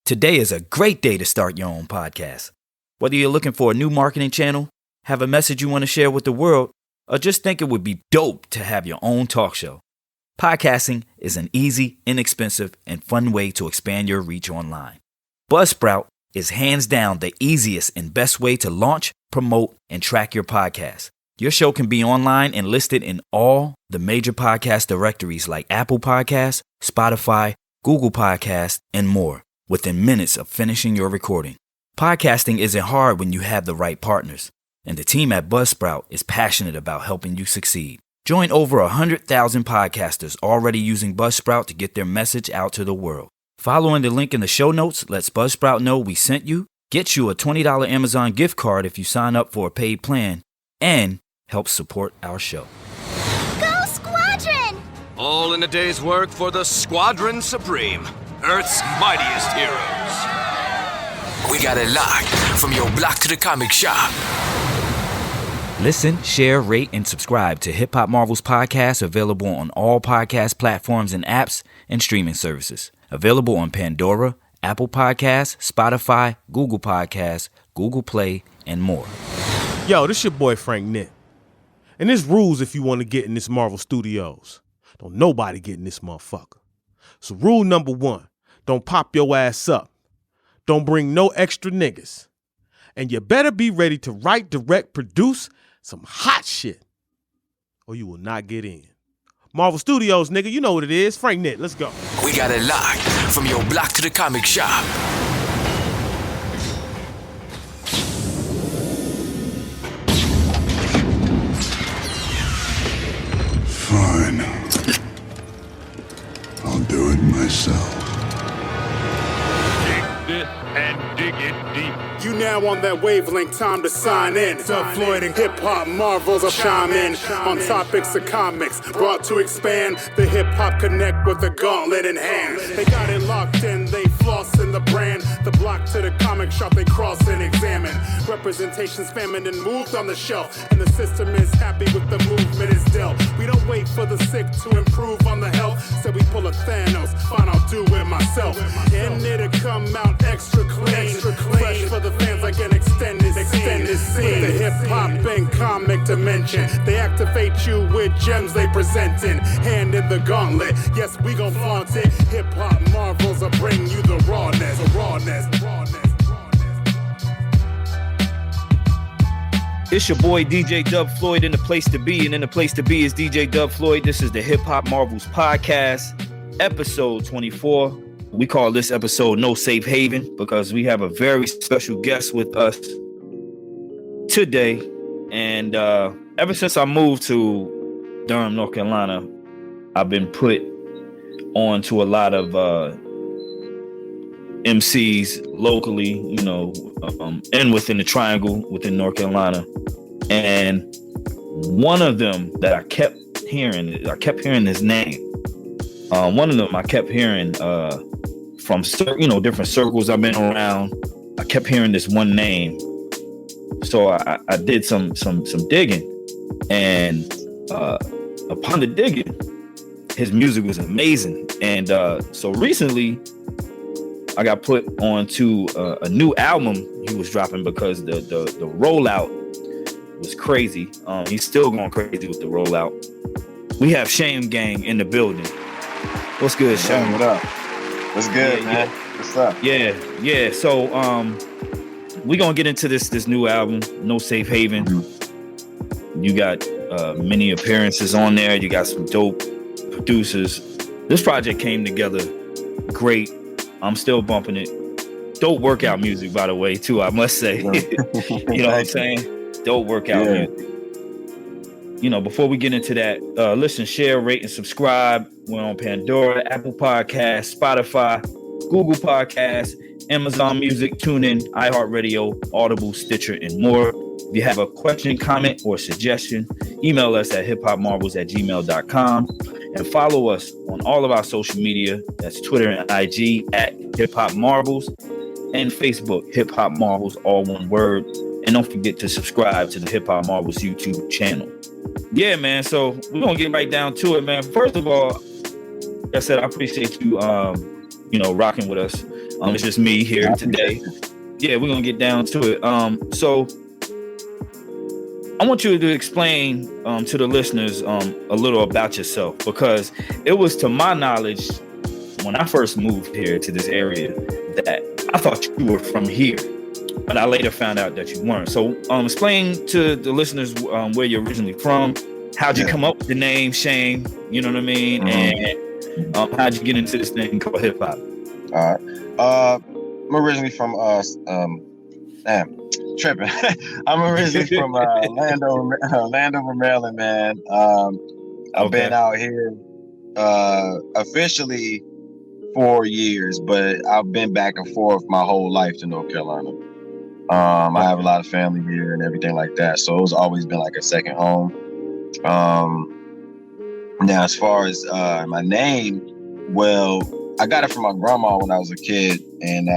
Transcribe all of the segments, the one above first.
Today is a great day to start your own podcast. Whether you're looking for a new marketing channel, have a message you want to share with the world, or just think it would be dope to have your own talk show, podcasting is an easy, inexpensive, and fun way to expand your reach online. Buzzsprout is hands down the easiest and best way to launch, promote, and track your podcast. Your show can be online and listed in all the major podcast directories like Apple Podcasts, Spotify, Google Podcasts, and more within minutes of finishing your recording. Podcasting isn't hard when you have the right partners, and the team at Buzzsprout is passionate about helping you succeed. Join over 100,000 podcasters already using Buzzsprout to get their message out to the world. Following the link in the show notes lets Buzzsprout know we sent you, get you a $20 Amazon gift card if you sign up for a paid plan, and help support our show. Go Squadron! All in a day's work for the Squadron Supreme, Earth's mightiest heroes. We got it locked from your block to the comic shop. Listen, share, rate, and subscribe to Hip Hop Marvels Podcast, available on all podcast platforms and apps and streaming services. Available on Pandora, Apple Podcasts, Spotify, Google Podcasts, Google Play, and more. Yo, this your boy Frank Nitt. And there's rules if you want to get in this Marvel Studios. Don't nobody get in this motherfucker. So rule number 1, don't pop your ass up. Don't bring no extra niggas. And you better be ready to write, direct, produce some hot shit, or you will not get in. Marvel Studios, nigga, you know what it is. Frank Nitt, let's go. We got it locked from your block to the comic shop. Fine. I'll do it myself. Dig it and dig it deep. You now on that wavelength, time to sign in. Dub Floyd and hip-hop marvels will chime in on topics of comics, brought to expand the hip-hop connect with the gauntlet in hand. They got it locked in, they floss in the brand. The block to the comic shop, they cross and examine. Representation's feminine moved on the shelf, and the system is happy with the movement is dealt. We don't wait for the sick to improve on the health, so we pull a Thanos, fine, I'll do it myself. And it'll come out extra clean, fresh for the fans like an extended scene. With the hip-hop and comic dimension, they activate you with gems they presentin'. Hand in the gauntlet, yes, we gon' flaunt it. Hip-hop marvels will bring you the rawness. It's your boy DJ Dub Floyd in the place to be, and in the place to be is DJ Dub Floyd. This is the Hip Hop Marvels Podcast, episode 24. We call this episode No Safe Haven because we have a very special guest with us today. And ever since I moved to Durham, North Carolina, I've been put on to a lot of MCs locally, you know, and within the triangle within North Carolina. And one of them that I kept hearing his name. One of them I kept hearing from different circles I've been around. I kept hearing this one name, so I did some digging, and upon the digging, his music was amazing. And so recently, I got put onto a new album he was dropping because the rollout was crazy. He's still going crazy with the rollout. We have Shame Gang in the building. What's good, Shame? What up? What's good, man? Yeah. What's up? Yeah. So we gonna get into this new album, No Safe Haven. Mm-hmm. You got many appearances on there. You got some dope producers. This project came together great. I'm still bumping it. Dope workout music, by the way, too, I must say. You know what I'm saying? Dope workout music. You know, before we get into that, listen, share, rate, and subscribe. We're on Pandora, Apple Podcasts, Spotify, Google Podcasts, Amazon Music, TuneIn, iHeartRadio, Audible, Stitcher, and more. If you have a question, comment, or suggestion, email us at hiphopmarvels@gmail.com and follow us on all of our social media. That's Twitter and IG at hiphopmarvels and Facebook, Hip Hop Marvels, all one word. And don't forget to subscribe to the Hip Hop Marvels YouTube channel. Yeah, man. So we're gonna get right down to it, man. First of all, like I said, I appreciate you, rocking with us. It's just me here today. Yeah, we're gonna get down to it. So I want you to explain to the listeners a little about yourself, because it was, to my knowledge, when I first moved here to this area, that I thought you were from here, but I later found out that you weren't. So explain to the listeners where you're originally from. How'd you come up with the name Shame? You know what I mean? And how'd you get into this thing called hip hop? All right. I'm originally from tripping. I'm originally from Landover, Maryland, man. I've been out here officially 4 years, but I've been back and forth my whole life to North Carolina. I have a lot of family here and everything like that, so it's always been like a second home. Now, as far as my name, well, I got it from my grandma when I was a kid, and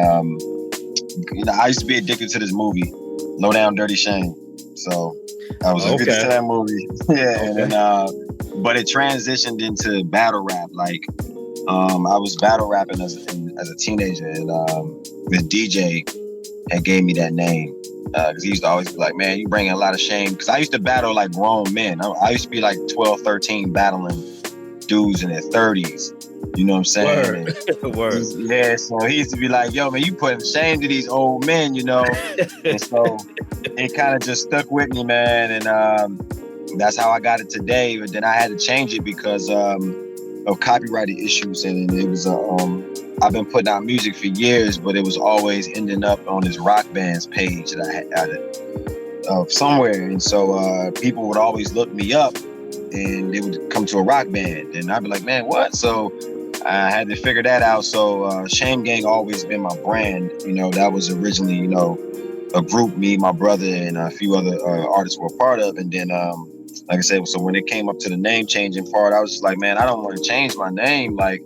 I used to be addicted to this movie, Low Down Dirty Shame. So I was addicted to that movie. And then, but it transitioned into battle rap. Like, I was battle rapping as a teenager, and the DJ had gave me that name because he used to always be like, "Man, you bringing a lot of shame." Because I used to battle like grown men. I used to be like 12, 13, battling dudes in their 30s. You know what I'm saying? Word. Yeah, so he used to be like, "Yo, man, you putting shame to these old men," you know? And so it kind of just stuck with me, man. And that's how I got it today. But then I had to change it because of copyrighted issues. And it was, I've been putting out music for years, but it was always ending up on this rock band's page that I had somewhere. And so people would always look me up and they would come to a rock band. And I'd be like, "Man, what?" So I had to figure that out. So Shame Gang always been my brand. You know, that was originally, you know, a group me, my brother, and a few other artists were a part of. And then, like I said, so when it came up to the name changing part, I was just like, man, I don't want to change my name. Like,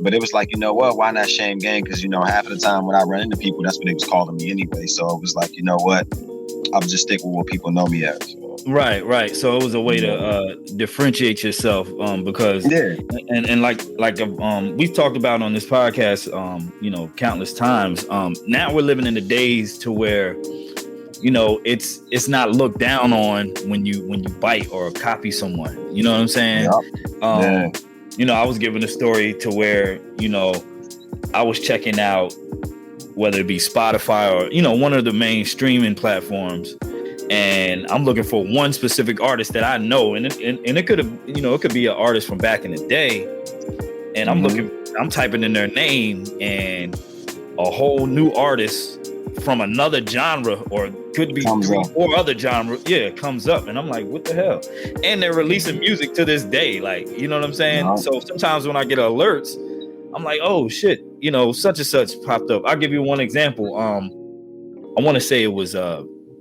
but it was like, you know what, why not Shame Gang? Because, you know, half of the time when I run into people, that's what they was calling me anyway. So it was like, you know what, I'll just stick with what people know me as. Right. So it was a way to differentiate yourself, because and like we've talked about on this podcast, you know, countless times. Now we're living in the days to where, you know, it's not looked down on when you bite or copy someone. You know what I'm saying? Yep. You know, I was given a story to where, you know, I was checking out whether it be Spotify or, you know, one of the main streaming platforms. And I'm looking for one specific artist that I know, and it could have, you know, it could be an artist from back in the day. And I'm typing in their name, and a whole new artist from another genre, or could be 3 or 4 other genres, comes up, and I'm like, what the hell? And they're releasing music to this day, like, you know what I'm saying? So sometimes when I get alerts, I'm like, oh shit, you know, such and such popped up. I'll give you one example. I want to say it was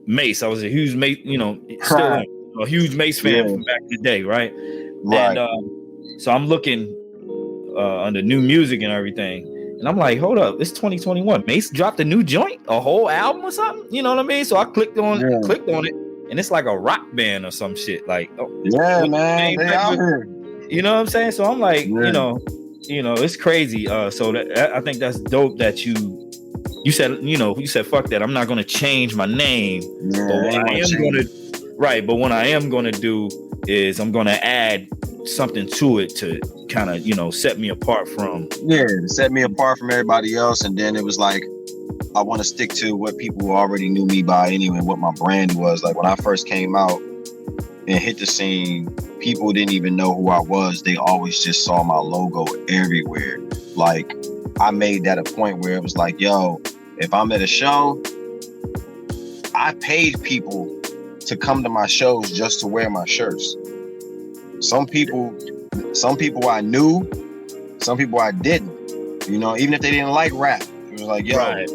Mace. I was a huge Mace, you know, still a huge Mace fan from back in the day, right? And so I'm looking under new music and everything, and I'm like, hold up, it's 2021. Mace dropped a new joint, a whole album or something. You know what I mean? So I clicked on it, and it's like a rock band or some shit. Like, man, they out here. You know what I'm saying? So I'm like, you know, it's crazy. So I think that's dope that you said, fuck that. I'm not going to change my name. But what I am going to do is I'm going to add something to it to kind of, you know, set me apart from. Set me apart from everybody else. And then it was like, I want to stick to what people already knew me by anyway, what my brand was. Like when I first came out and hit the scene, people didn't even know who I was. They always just saw my logo everywhere. Like, I made that a point where it was like, yo, if I'm at a show, I paid people to come to my shows just to wear my shirts. Some people I knew, some people I didn't. You know, even if they didn't like rap, it was like, yo, I'll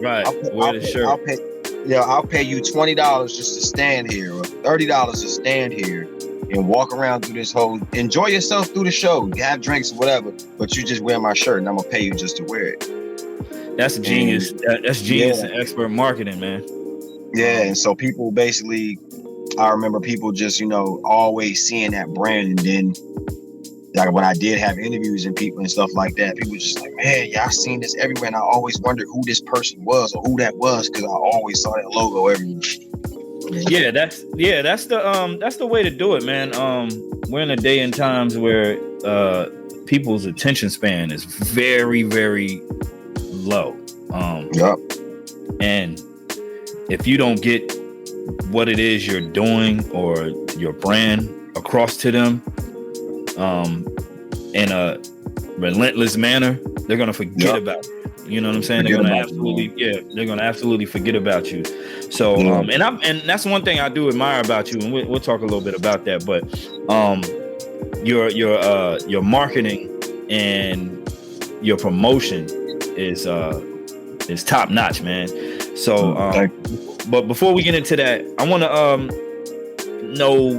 pay you $20 just to stand here, or $30 to stand here and walk around through this whole, enjoy yourself through the show, have drinks, whatever, but you just wear my shirt and I'm gonna pay you just to wear it. That's genius. That's genius and expert marketing, man. And so people basically, I remember people just, you know, always seeing that brand, and then like when I did have interviews and people and stuff like that, people were just like, man, yeah, I seen this everywhere, and I always wondered who this person was or who that was because I always saw that logo everywhere. Yeah, that's the way to do it, man. We're in a day and times where people's attention span is very, very low. Yep. And if you don't get what it is you're doing or your brand across to them in a relentless manner, they're gonna forget about you. You know what I'm saying? They're gonna absolutely forget about you. So and that's one thing I do admire about you, and we'll talk a little bit about that. But your marketing and your promotion is top notch, man. So but before we get into that, I want to know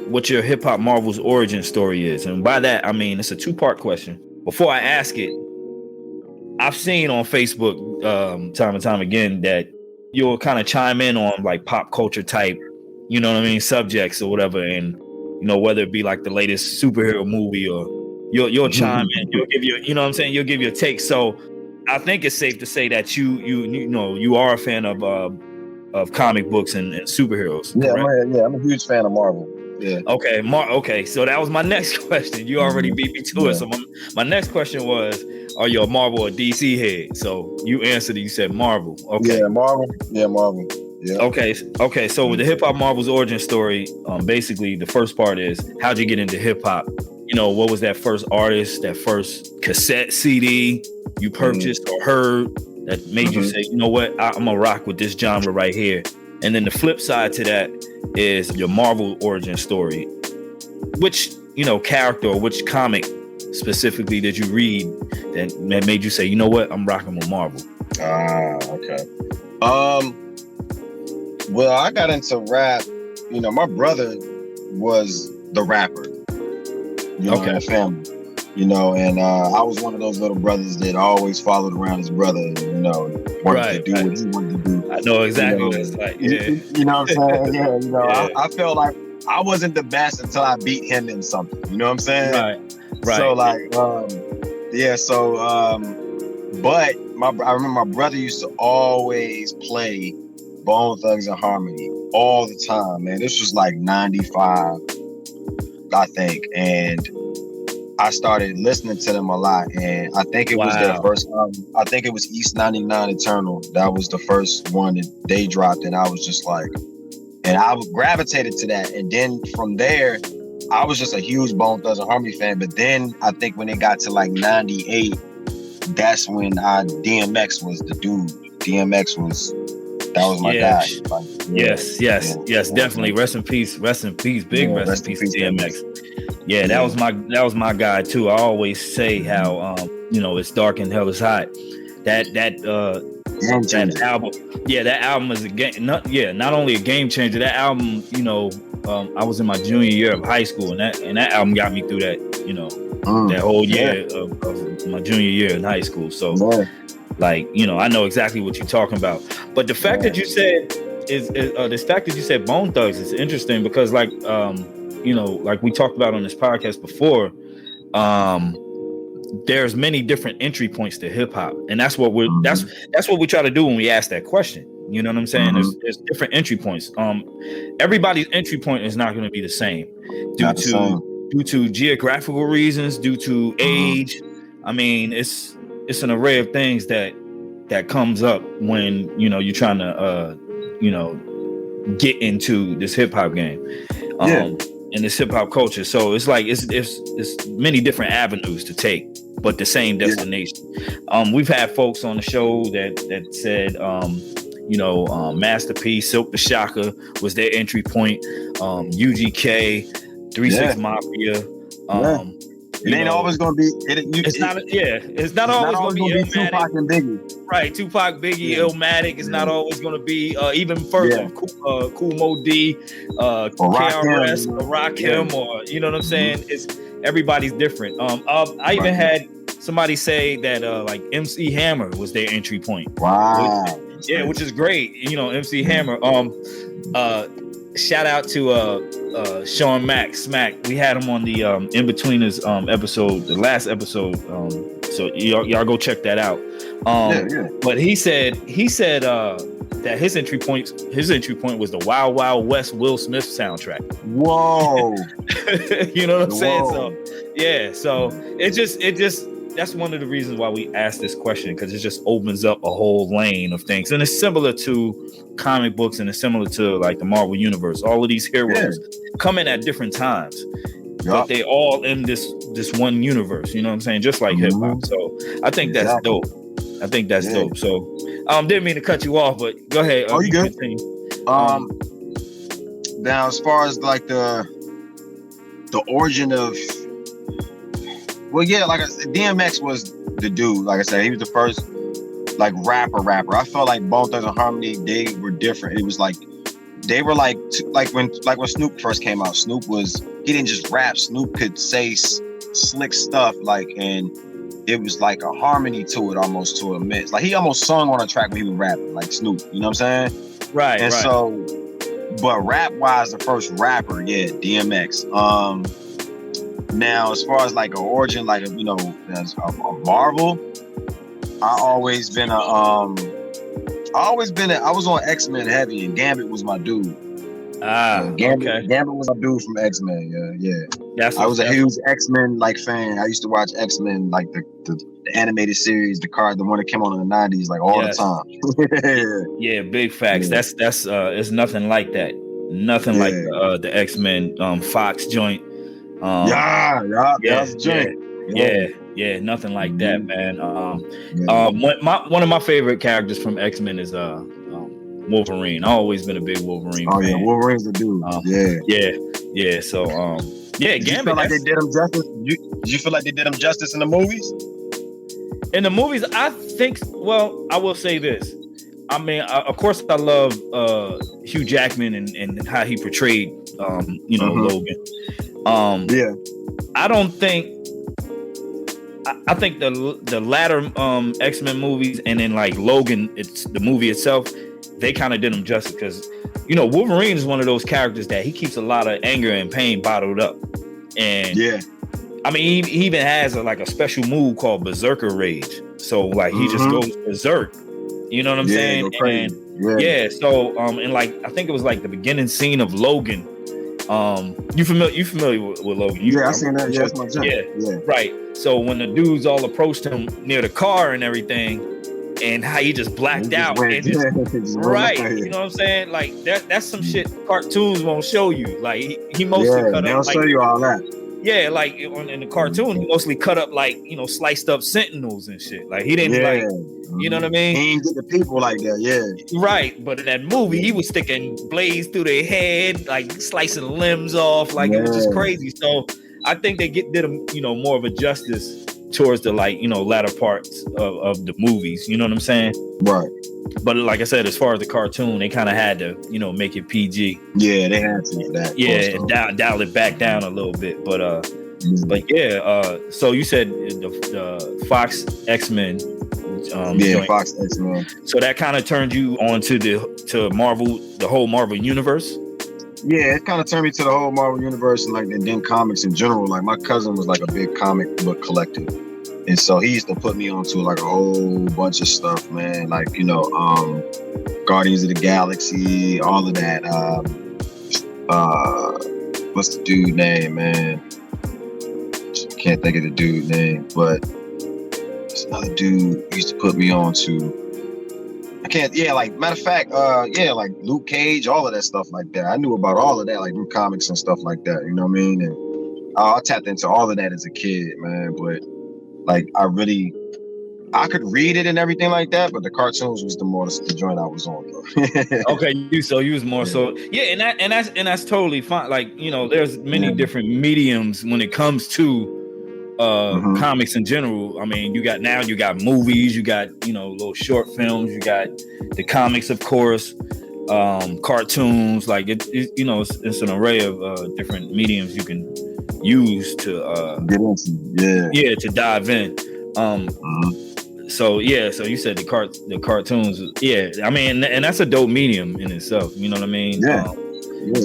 what your Hip Hop Marvels origin story is, and by that I mean it's a 2-part question. Before I ask it, I've seen on Facebook time and time again that you'll kind of chime in on like pop culture type, you know what I mean, subjects or whatever, and you know, whether it be like the latest superhero movie or you'll chime in, you'll give your, you know what I'm saying, you'll give your take. So I think it's safe to say that you are a fan of comic books and superheroes. Yeah, I'm a huge fan of Marvel. Yeah. Okay, okay. So that was my next question. You already beat me to it. So my next question was, are you a Marvel or DC head? So you answered it. You said Marvel. Okay. Yeah, Marvel. Yeah, Marvel. Yeah. Okay. So with the Hip Hop Marvels origin story, basically the first part is, how'd you get into hip hop? You know, what was that first artist, that first cassette CD you purchased or heard that made you say, you know what, I'm gonna rock with this genre right here? And then the flip side to that is your Marvel origin story. Which, you know, character or which comic specifically did you read that made you say, you know what, I'm rocking with Marvel? Okay. Well, I got into rap. You know, my brother was the rapper. You know, in the family. You know, and I was one of those little brothers that always followed around his brother. You know, wanted to do what he wanted to do. I know exactly what it's like. Yeah. You know what I'm saying? Yeah. You know, I felt like I wasn't the best until I beat him in something. You know what I'm saying? Right. So like, but I remember my brother used to always play Bone Thugs and Harmony all the time, man. This was like 95, I think, and I started listening to them a lot, and I think it was their first album. I think it was East 99 Eternal. That was the first one that they dropped, and I was just like, and I gravitated to that. And then from there, I was just a huge Bone Thugs and Harmony fan. But then I think when it got to like 98, that's when DMX was the dude. That was my guy. Like, yes, definitely. Rest in peace, big rest in peace, DMX. Yeah, that was my guy too. I always say how you know, it's dark and hell is hot. That album, that album is a game. Not only a game changer. That album, you know, I was in my junior year of high school, and that album got me through that, you know, that whole year of my junior year in high school. So, like, you know, I know exactly what you're talking about. But the fact that you said Bone Thugs is interesting because, like, you know, like we talked about on this podcast before, there's many different entry points to hip hop, and that's what we try to do when we ask that question. You know what I'm saying? There's different entry points. Everybody's entry point is not going to be the same due to geographical reasons, due to age. I mean, it's an array of things that comes up when, you know, you're trying to you know, get into this hip hop game. In this hip hop culture. So it's like it's many different avenues to take, but the same destination. We've had folks on the show that said you know, Master P, Silk the Shocker was their entry point. UGK, 3-6 Mafia. It ain't always gonna be. It's not always gonna be Tupac and Biggie. Right, Tupac, Biggie, Illmatic. It's not always gonna be even further. Cool Mo D, KRS, Rakim, or you know what I'm saying. It's everybody's different. I even had somebody say that like MC Hammer was their entry point. Wow. Which is great. You know, MC Hammer. shout out to Sean Mack Smack. We had him on the In-Betweeners episode, the last episode. So y'all go check that out. But he said that his entry point was the Wild Wild West Will Smith soundtrack. Whoa. You know what I'm saying? Whoa. So yeah, so it just that's one of the reasons why we asked this question, because it just opens up a whole lane of things. And it's similar to comic books, and it's similar to like the Marvel Universe. All of these heroes come in at different times, but they all in this one universe, you know what I'm saying? Just like hip hop. So I think that's dope. I think that's dope. So didn't mean to cut you off, but go ahead. Oh, you good? Continue. Now, as far as like the origin of, well, yeah, like I said, DMX was the dude. Like I said, he was the first like rapper. I felt like Bone Thugs and Harmony, they were different. It was like they were like when Snoop first came out. Snoop he didn't just rap. Snoop could say slick stuff, like, and it was like a harmony to it, almost to a mix. Like he almost sung on a track when he was rapping, like Snoop. You know what I'm saying? Right. And so, but rap wise, the first rapper, DMX. Now, as far as like an origin, like as a Marvel, I was on X-Men heavy, and Gambit was my dude. Gambit was my dude from X-Men. Yeah. I was a huge X-Men like fan. I used to watch X-Men, like the animated series, the one that came on in the 90s, like all the time. Yeah, big facts. That's it's nothing like that. Nothing like the X-Men Fox joint. That's a joint. Yeah, nothing like that, man. One of my favorite characters from X-Men is Wolverine. I've always been a big Wolverine fan. Yeah, Wolverine's the dude. Yeah. So Gambit. You feel like they did him justice? Did you feel like they did him justice in the movies? In the movies, I think. Well, I will say this. I mean, of course, I love Hugh Jackman and how he portrayed, Logan. I don't think. I think the latter X-Men movies, and then like Logan, it's the movie itself. They kind of did him justice, because Wolverine is one of those characters that he keeps a lot of anger and pain bottled up, and I mean he even has a special move called Berserker Rage. So like he just goes berserk. You know what I'm saying? And so and like I think it was like the beginning scene of Logan. You familiar with Logan? I seen that. Yeah, that's my jump. Yeah, right. So when the dudes all approached him near the car and everything, and how he just blacked out, and right? You know what I'm saying? Like that's some shit cartoons won't show you. Like he mostly cut up. They'll show you all that. Yeah, like in the cartoon, he mostly cut up like sliced up Sentinels and shit. Like he didn't you know what I mean? He didn't get the people like that, Right, but in that movie, he was sticking blades through their head, like slicing limbs off, like it was just crazy. So I think they did him, more of a justice towards the latter parts of the movies. You know what I'm saying? Right. But like I said, as far as the cartoon, they kind of had to, make it PG. Yeah, they had to that. Yeah, and dial it back down a little bit. But so you said the Fox X-Men. Fox X-Men. So that kind of turned you on to Marvel, the whole Marvel universe. Yeah, it kind of turned me to the whole Marvel universe and then comics in general. Like my cousin was like a big comic book collector, and so he used to put me onto like a whole bunch of stuff, man. Like Guardians of the Galaxy, all of that. What's the dude name, man? Can't think of the dude name, but there's another dude he used to put me on to. I can't. Yeah, like matter of fact, like Luke Cage, all of that stuff like that. I knew about all of that, like new comics and stuff like that. You know what I mean? And I tapped into all of that as a kid, man. But like, I could read it and everything like that, but the cartoons was the joint I was on, though. Okay, you was more so, and that's totally fine. Like there's many different mediums when it comes to comics in general. I mean, you got movies, you got little short films, you got the comics, of course, cartoons. Like it's an array of different mediums you can use to get into, to dive in. So you said the cartoons. Yeah, I mean, and that's a dope medium in itself. You know what I mean?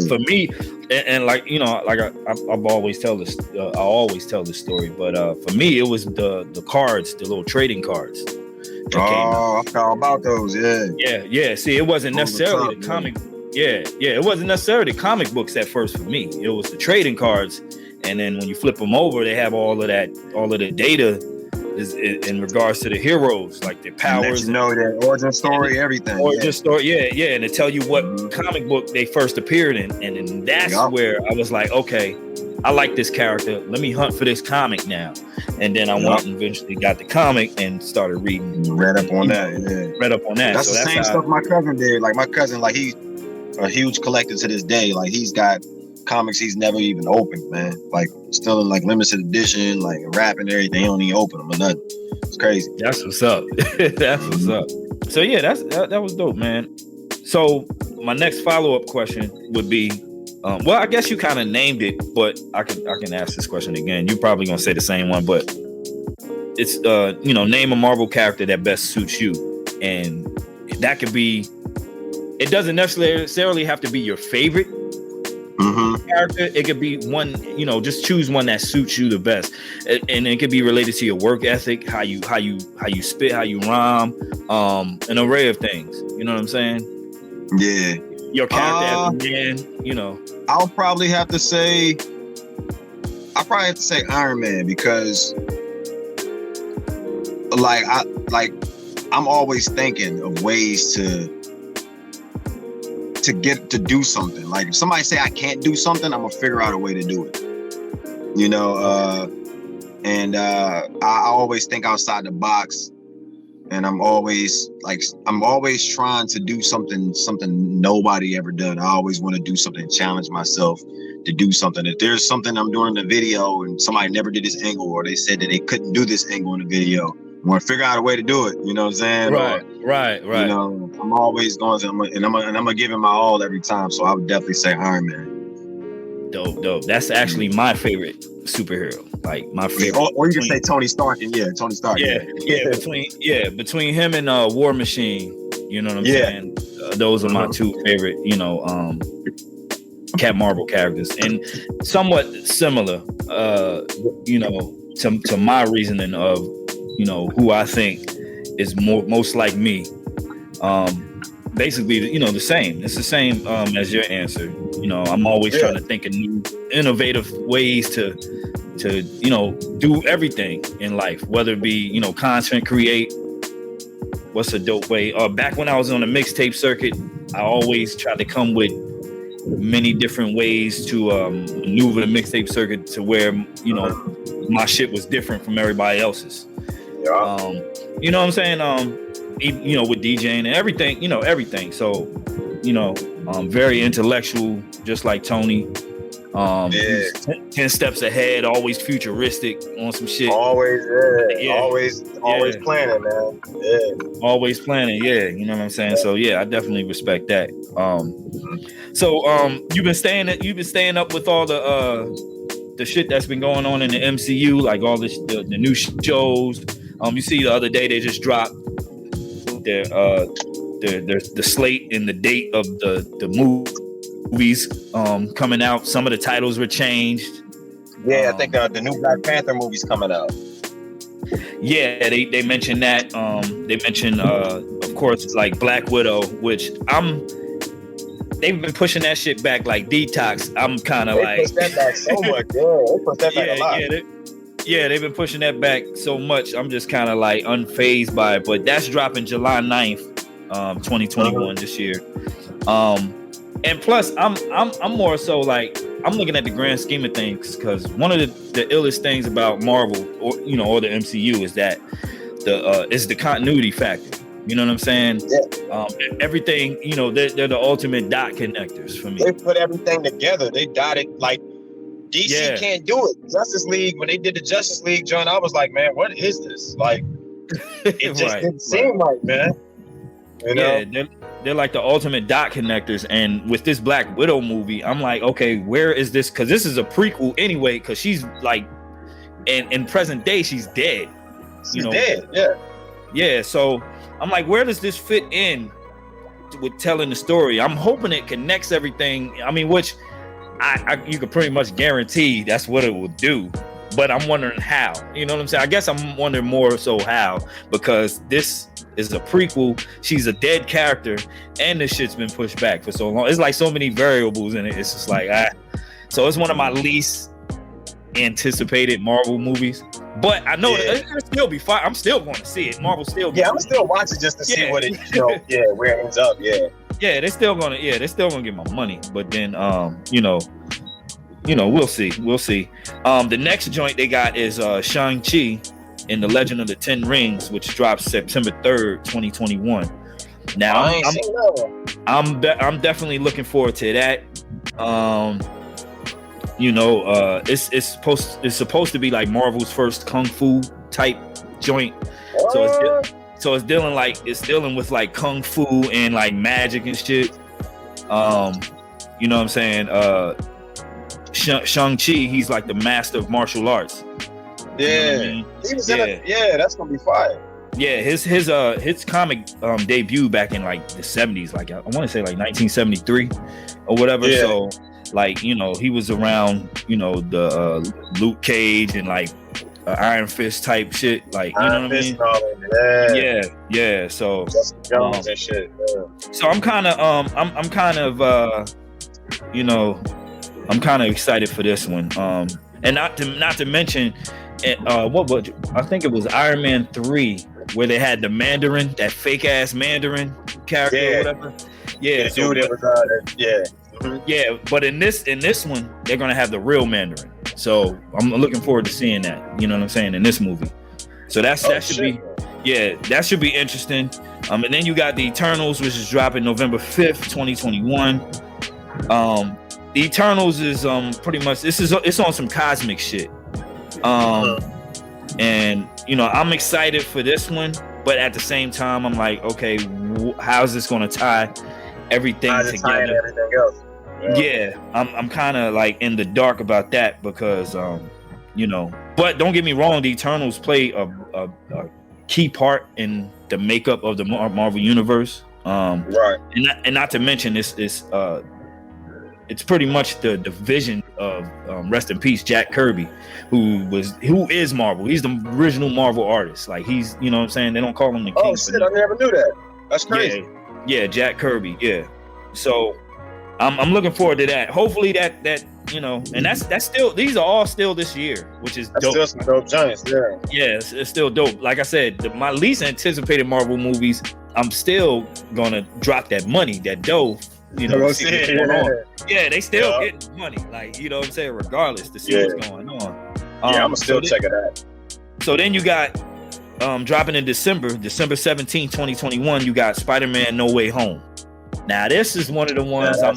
for me, and like like I've always tell this, I always tell this story, but for me it was the cards, the little trading cards. I forgot about those. Yeah. See, it wasn't necessarily the comic. Yeah, it wasn't necessarily the comic books at first for me. It was the trading cards, and then when you flip them over, they have all of the data is in regards to the heroes, like their powers. Their origin story, everything. Origin story, yeah, and to tell you what comic book they first appeared in, and that's where I was like, okay, I like this character. Let me hunt for this comic now. And then I went and eventually got the comic and started reading. Read up on that. That's the same stuff my cousin did. Like my cousin, like he's a huge collector to this day. Like he's got comics he's never even opened, man. Like still in like limited edition, like wrap and everything. He don't even open them or nothing. It's crazy. That's what's up. That's what's up. So yeah, that was dope, man. So my next follow-up question would be, well, I guess you kind of named it, but I can ask this question again. You're probably gonna say the same one, but it's name a Marvel character that best suits you, and that could be. It doesn't necessarily have to be your favorite character. It could be one, just choose one that suits you the best, and it could be related to your work ethic, how you spit, how you rhyme, an array of things. You know what I'm saying? Yeah. Your character as a man, I'll probably have to say Iron Man, because I'm always thinking of ways to do something. Like if somebody say I can't do something, I'm gonna figure out a way to do it. I always think outside the box, and I'm always trying to do something nobody ever done. I always want to do something, challenge myself to do something. If there's something I'm doing in the video and somebody never did this angle, or they said that they couldn't do this angle in the video, I want to figure out a way to do it. You know what I'm saying? Right. I'm always going to, and I'm gonna give it my all every time. So I would definitely say Iron Man. Dope. That's actually my favorite superhero. Like my favorite. Or you can say Tony Stark. Tony Stark. Yeah. Between him and War Machine, you know what I'm saying? Those are my two favorite, Cap Marvel characters, and somewhat similar, to my reasoning of, who I think is most like me. Basically, the same. It's the same as your answer. I'm always trying to think of new, innovative ways to do everything in life, whether it be, content create. What's a dope way? Back when I was on the mixtape circuit, I always tried to come with many different ways to maneuver the mixtape circuit to where, my shit was different from everybody else's. You know what I'm saying? With DJing and everything, everything. So, very intellectual, just like Tony. 10 steps ahead, always futuristic on some shit. Always planning, man. Always planning, you know what I'm saying? So I definitely respect that. So you've been staying up with all the shit that's been going on in the MCU, like all the new shows. You see the other day they just dropped the slate and the date of the movies coming out. Some of the titles were changed. I think the new Black Panther movie's coming out. Yeah, they mentioned that. They mentioned of course, like Black Widow, which they've been pushing that shit back like Detox. I'm kind of like push that back so much. They push that back a lot. They've been pushing that back so much. I'm just kind of like unfazed by it. But that's dropping July 9th, 2021 this year. And plus, I'm more so like, I'm looking at the grand scheme of things, because one of the illest things about Marvel or the MCU is that is the continuity factor. You know what I'm saying? Yeah. Everything, they're the ultimate dot connectors for me. They put everything together. They dotted like. DC can't do it. Justice League, when they did the Justice League joint, I was like, man, what is this? Like, it just didn't seem right, man. They're like the ultimate dot connectors. And with this Black Widow movie, I'm like, okay, where is this? Because this is a prequel anyway, because she's like, in present day, she's dead. She's dead, Yeah, so I'm like, where does this fit in with telling the story. I'm hoping it connects everything. I mean, which you could pretty much guarantee that's what it will do. But I'm wondering how. You know what I'm saying? I guess I'm wondering more so how, because this is a prequel. She's a dead character, and this shit's been pushed back for so long. It's like so many variables in it. It's just like so it's one of my least anticipated Marvel movies. But I know it'll still be fine. I'm still going to see it. Marvel still. Yeah, I'm still watching just to see what it, where it ends up. Yeah. Yeah, they're still gonna get my money. But then, we'll see. The next joint they got is Shang-Chi in the Legend of the Ten Rings, which drops September 3rd, 2021. Now I'm definitely looking forward to that. It's supposed to be like Marvel's first kung fu type joint. So it's dealing with like kung fu and like magic and shit. You know what I'm saying? Shang-Chi, he's like the master of martial arts. Yeah, you know what I mean? That's gonna be fire. Yeah, his comic debut back in like the 70s, like I want to say like 1973 or whatever. Yeah. So like, he was around, the Luke Cage and like Iron Fist type shit, like you know what I mean? Yeah. So Jones and shit. Yeah. So I'm kind of excited for this one. And not to mention, I think it was Iron Man 3 where they had the Mandarin, that fake ass Mandarin character or whatever. Yeah, Yeah, but in this one, they're gonna have the real Mandarin. So I'm looking forward to seeing that. You know what I'm saying, in this movie. So that should be interesting. And then you got the Eternals, which is dropping November 5th, 2021. The Eternals is pretty much it's on some cosmic shit. And I'm excited for this one, but at the same time I'm like, okay, how's this gonna tie everything together? Everything else. Yeah, I'm kind of like in the dark about that because but don't get me wrong, the Eternals play a key part in the makeup of the Marvel universe. Right. And not to mention it's pretty much the vision of rest in peace Jack Kirby, who is Marvel. He's the original Marvel artist. Like he's, you know what I'm saying? They don't call him the king. Oh shit, I never knew that. That's crazy. Yeah, Jack Kirby. Yeah. So I'm looking forward to that. Hopefully that and that's still, these are all still this year, which is dope. Still some dope giants, yeah. Yeah, it's still dope. Like I said, my least anticipated Marvel movies, I'm still gonna drop that money, that dough. See what's going on. Yeah, they still getting money. Like, you know what I'm saying, regardless to see what's going on. I'm gonna still check it out. So then you got dropping in December 17, 2021, you got Spider-Man No Way Home. Now this is one of the ones this is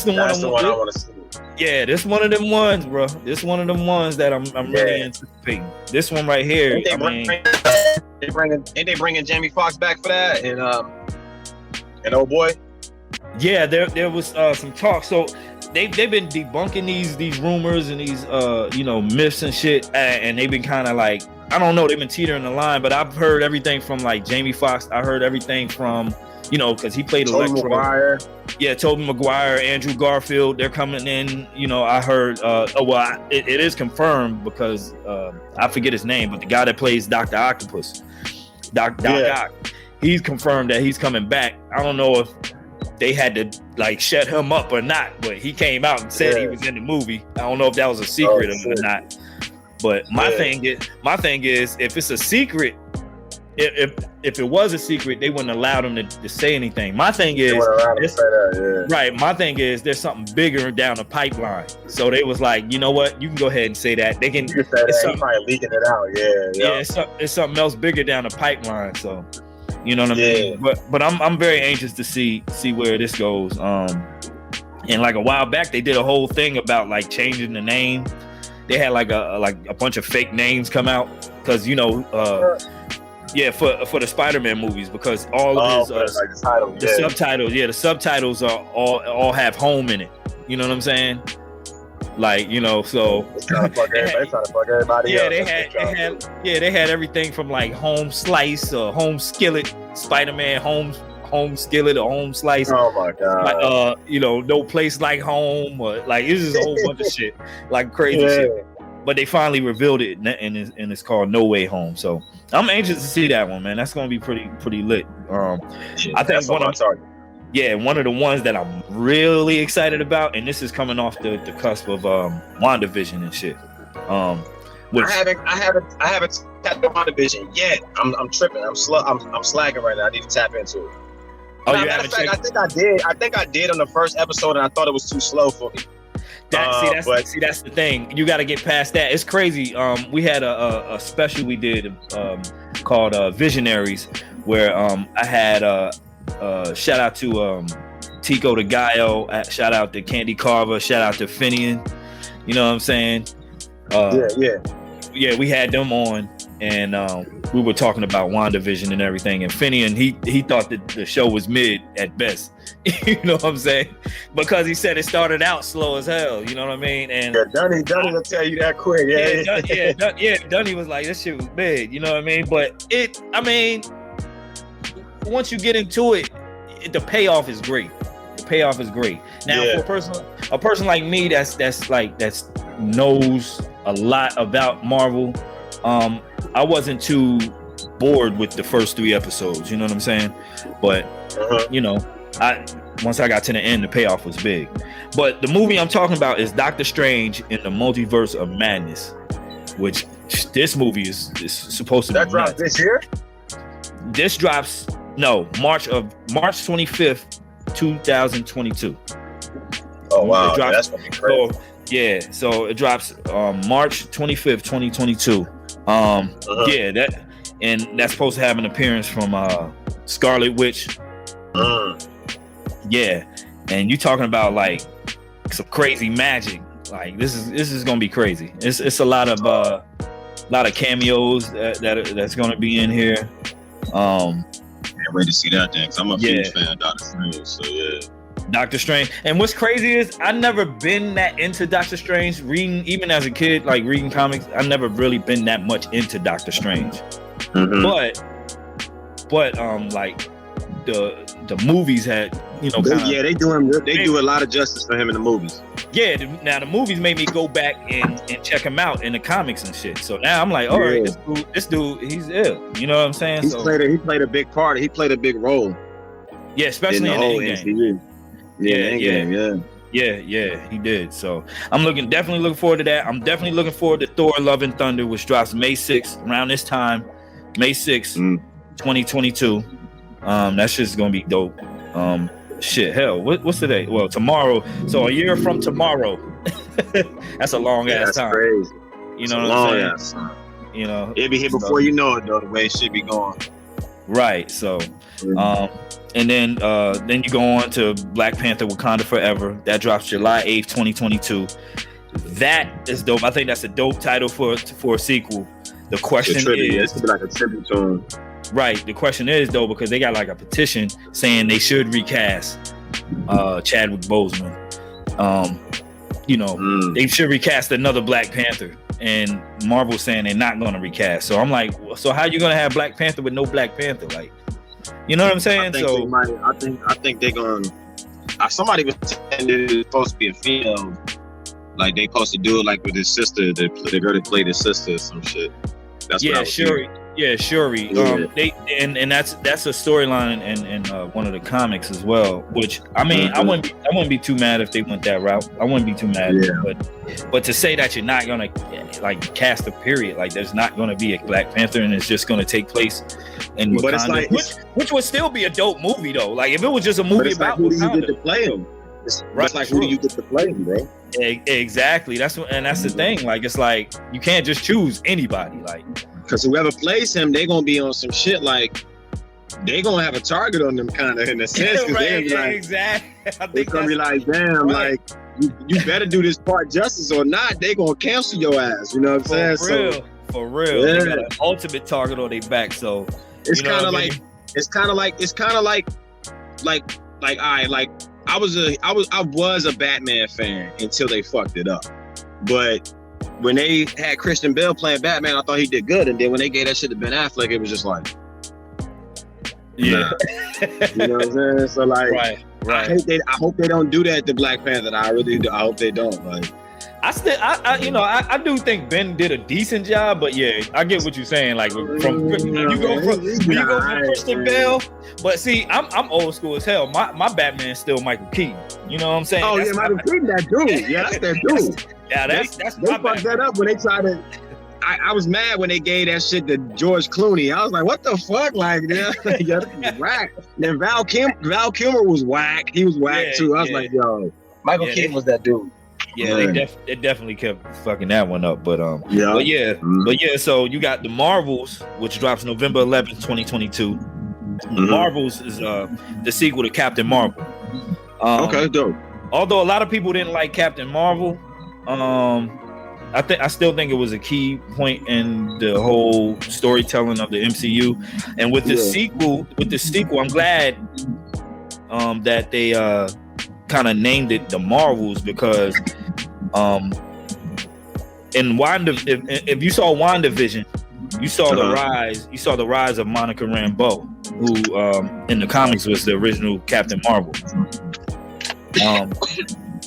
the one I want to see. Yeah, this one of them ones, bro. This one of them ones that I'm really anticipating. This one right here. Ain't they bringing Jamie Foxx back for that? And old boy. Yeah, there was some talk. So they've been debunking these rumors and these myths and shit, and they've been kind of like, I don't know, they've been teetering the line. But I've heard everything from like Jamie Foxx. I heard everything from because he played Electro. Maguire. Yeah, Tobey Maguire, Andrew Garfield, they're coming in. I heard. It is confirmed because I forget his name, but the guy that plays Dr. Octopus, Doc Ock, he's confirmed that he's coming back. I don't know if they had to like shut him up or not, but he came out and said he was in the movie. I don't know if that was a secret or not. But my thing is, if it's a secret, if it was a secret, they wouldn't allow them to say anything. My thing is, right? My thing is, there's something bigger down the pipeline. So they was like, you know what? You can go ahead and say that. They can. It's probably leaking it out. Yeah. It's something else bigger down the pipeline. So, you know what I mean? But I'm very anxious to see where this goes. And like a while back, they did a whole thing about like changing the name. They had like a bunch of fake names come out because for the Spider-Man movies, because all of his the subtitles are all have home in it. You know what I'm saying? Like, so it's trying to fuck everybody. Yeah, they had everything from like home slice or home skillet, Spider-Man home home skillet or home slice. Oh my god. You know, no place like home, or like it's just a whole bunch of shit, like crazy shit. But they finally revealed it, and it's called No Way Home. So I'm anxious to see that one, man. That's gonna be pretty lit. I think one of the ones that I'm really excited about, and this is coming off the cusp of WandaVision and shit. Which, I haven't tapped on WandaVision yet. I'm tripping. I'm slacking right now. I need to tap into it. Oh, you haven't checked? I think I did on the first episode, and I thought it was too slow for me. That's the thing. You got to get past that. It's crazy. We had a special we did called Visionaries, where I had shout out to Tico the Gallo, shout out to Candy Carver, shout out to Finian. You know what I'm saying? Yeah, we had them on, and we were talking about WandaVision and everything. And Finian, he thought that the show was mid at best. You know what I'm saying? Because he said it started out slow as hell. You know what I mean? And Dunny will tell you that quick. Dunny was like, this shit was big. You know what I mean? But once you get into it, the payoff is great. Now, for a person like me that's knows a lot about Marvel, I wasn't too bored with the first 3 episodes. You know what I'm saying? But you know, once I got to the end, the payoff was big. But the movie I'm talking about is Doctor Strange in the Multiverse of Madness, which this movie is supposed to be. That drops this year? This drops March 25th, 2022. Oh wow, that's gonna be crazy. So it drops March 25th, 2022. That's supposed to have an appearance from Scarlet Witch. Yeah, and you talking about like some crazy magic. Like this is gonna be crazy. It's a lot of cameos that's gonna be in here. Can't wait to see that thing. Cause I'm a huge fan of Doctor Strange. So yeah. Doctor Strange. And what's crazy is I've never been that into Doctor Strange. Reading, even as a kid, like reading comics, I've never really been that much into Doctor Strange. But like the movies had, you know, they do a lot of justice for him in the movies. Yeah, now the movies made me go back and check him out in the comics and shit. So now I'm like, all right, this dude, he's ill. You know what I'm saying? He played a big part. He played a big role. Yeah, especially in the Endgame. Yeah, he did. So I'm definitely looking forward to that. I'm definitely looking forward to Thor: Love and Thunder, which drops May 6th, around this time, May 6th, 2022. That's just gonna be dope. What's the day? Well, tomorrow. So a year from tomorrow. That's a long ass time. Crazy. You know what I'm saying? You know, it'll be here before you know it, though. The way it should be going. Right. So, and then you go on to Black Panther: Wakanda Forever. That drops July 8th, 2022. That is dope. I think that's a dope title for a sequel. The question is, it's gonna be like a tribute to him. Right. The question is though, because they got like a petition saying they should recast Chadwick Boseman. They should recast another Black Panther, and Marvel's saying they're not going to recast. So I'm like, so how you going to have Black Panther with no Black Panther? Like, you know what I'm saying? I think they're going. Somebody was saying it was supposed to be a film, like they supposed to do it like with his sister, the girl that played his sister or some shit. That's Shuri. Yeah, Shuri. And that's a storyline in one of the comics as well. Which I mean, I wouldn't be too mad if they went that route. I wouldn't be too mad. Yeah. But to say that you're not gonna like cast a period, like there's not gonna be a Black Panther and it's just gonna take place in Wakanda, which would still be a dope movie though. Like if it was just a movie about who Wakanda, you get to play him. It's like who do you get to play him, bro? Exactly. That's the thing. Like it's like you can't just choose anybody. Like. Because whoever plays him, they gonna be on some shit like they gonna have a target on them, kind of in a sense. Right, exactly. They're gonna be like, damn, like you better do this part justice or not. They gonna cancel your ass. You know what I'm saying? For real. Yeah. They got an ultimate target on their back. So it's kind of like I was a Batman fan until they fucked it up, but. When they had Christian Bale playing Batman, I thought he did good. And then when they gave that shit to Ben Affleck, it was just like, Yeah. You know what I'm saying? So like, Right. I hope they don't do that to Black Panther. I really do. I hope they don't. Like, I do think Ben did a decent job, but yeah, I get what you're saying. Like when you go from Christian Bale, but see, I'm old school as hell. My Batman's still Michael Keaton. You know what I'm saying? Oh yeah, Michael Keaton, that dude. Yeah, that's that dude. That's they fucked that up when they tried to. I was mad when they gave that shit to George Clooney. I was like, what the fuck? Like, yeah, this is whack. Then Val Kilmer was whack. He was whack too. I was like, yo, Michael Keaton was that dude. Yeah, they definitely kept fucking that one up. But so you got the Marvels, which drops November 11th, 2022. The Marvels is the sequel to Captain Marvel. Okay, dope. Although a lot of people didn't like Captain Marvel, I still think it was a key point in the whole storytelling of the MCU. And with the sequel, I'm glad that they kind of named it the Marvels, because in if you saw WandaVision, you saw the rise of Monica Rambeau, who in the comics was the original Captain Marvel.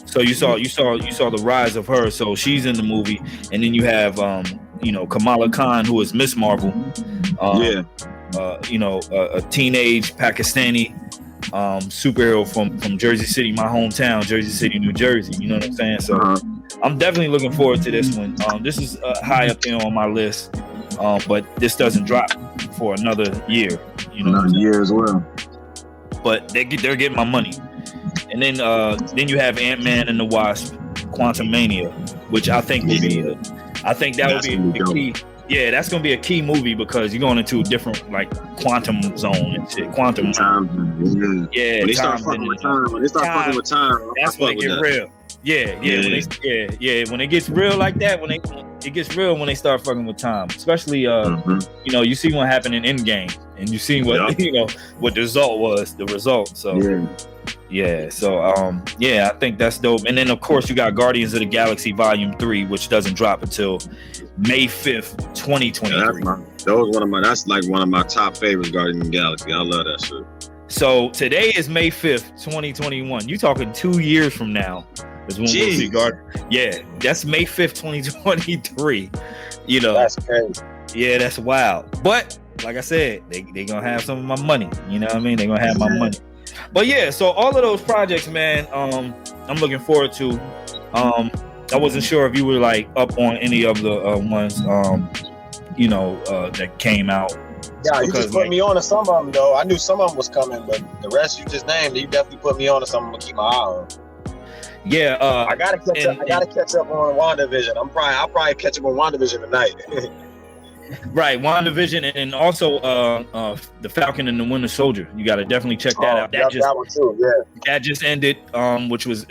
So you saw the rise of her. So she's in the movie, and then you have Kamala Khan, who is Miss Marvel. A teenage Pakistani superhero from Jersey City, my hometown, Jersey City, New Jersey. You know what I'm saying? So I'm definitely looking forward to this one. This is high up there on my list, but this doesn't drop for another year. Another year as well. But they're getting my money. And then you have Ant-Man and the Wasp, Quantumania, which I think will be that would be a key. Yeah, that's gonna be a key movie, because you're going into a different like quantum zone and shit. Quantum time. Yeah. When they start fucking with time, that's when it gets real. When it gets real like that, it gets real when they start fucking with time. Especially you see what happened in Endgame, and you see what what the result was. So I think that's dope. And then of course you got Guardians of the Galaxy Volume 3, which doesn't drop until May 5th, 2023. That's like one of my top favorites, Guardians of the Galaxy. I love that shit. So today is May 5th, 2021. You talking 2 years from now is when we'll see Guardians. Yeah, that's May 5th, 2023. That's crazy. Yeah, that's wild. But like I said, they gonna have some of my money. You know what I mean? They gonna have my money. But yeah, so all of those projects, man, I'm looking forward to. I wasn't sure if you were like up on any of the ones, that came out. Yeah, you just put me on to some of them, though. I knew some of them was coming, but the rest you just named, you definitely put me on to some of them to keep my eye on. Yeah, I gotta catch up on WandaVision. I'll probably catch up on WandaVision tonight. Right, WandaVision, and also the Falcon and the Winter Soldier. You got to definitely check that out. That one too. Yeah, that just ended, which was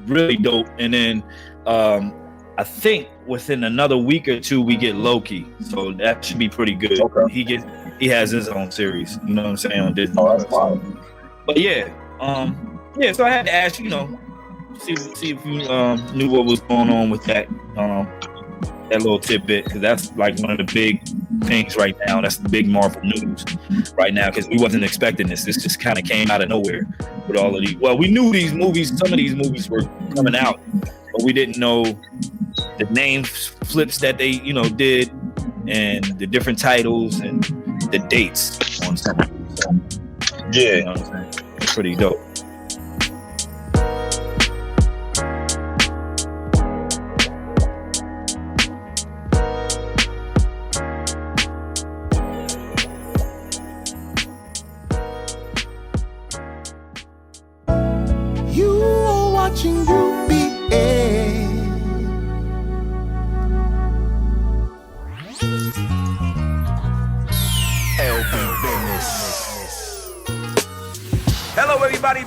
really dope. And then I think within another week or two we get Loki, so that should be pretty good. Okay. He has his own series. You know what I'm saying, on Disney. Oh, that's fine. But yeah. So I had to ask, see if you knew what was going on with that. That little tidbit, because that's like one of the big things right now. That's the big Marvel news right now, because we wasn't expecting this. This just kind of came out of nowhere with all of these. Well, we knew some of these movies were coming out, but we didn't know the name flips that they, did, and the different titles and the dates on some of these. So, yeah, you know what I'm saying? It's pretty dope.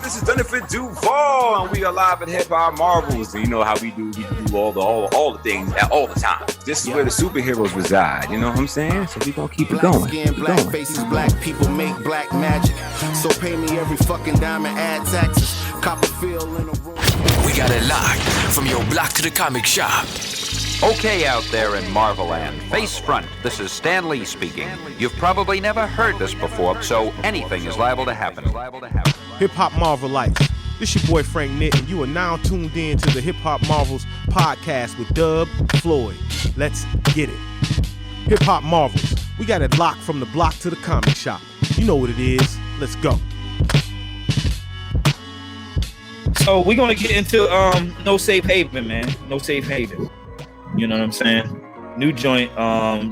This is Jennifer Duval, and we are live at Hip-Hop Marvels. And you know how we do all the things at all the time. This is where the superheroes reside. You know what I'm saying? So we gonna keep it going. Black skin, black faces, black people make black magic. So pay me every fucking dime and add taxes. Copperfield in a room. We got it locked from your block to the comic shop. Okay, out there in Marveland, face front, this is Stan Lee speaking. You've probably never heard this before, so anything is liable to happen. Hip Hop Marvelites, this your boy Frank Nitt, and you are now tuned in to the Hip Hop Marvels podcast with Dub Floyd. Let's get it. Hip Hop Marvels, we got it locked from the block to the comic shop. You know what it is. Let's go. So we're gonna get into No Safe Haven, man. No Safe Haven. You know what I'm saying? New joint.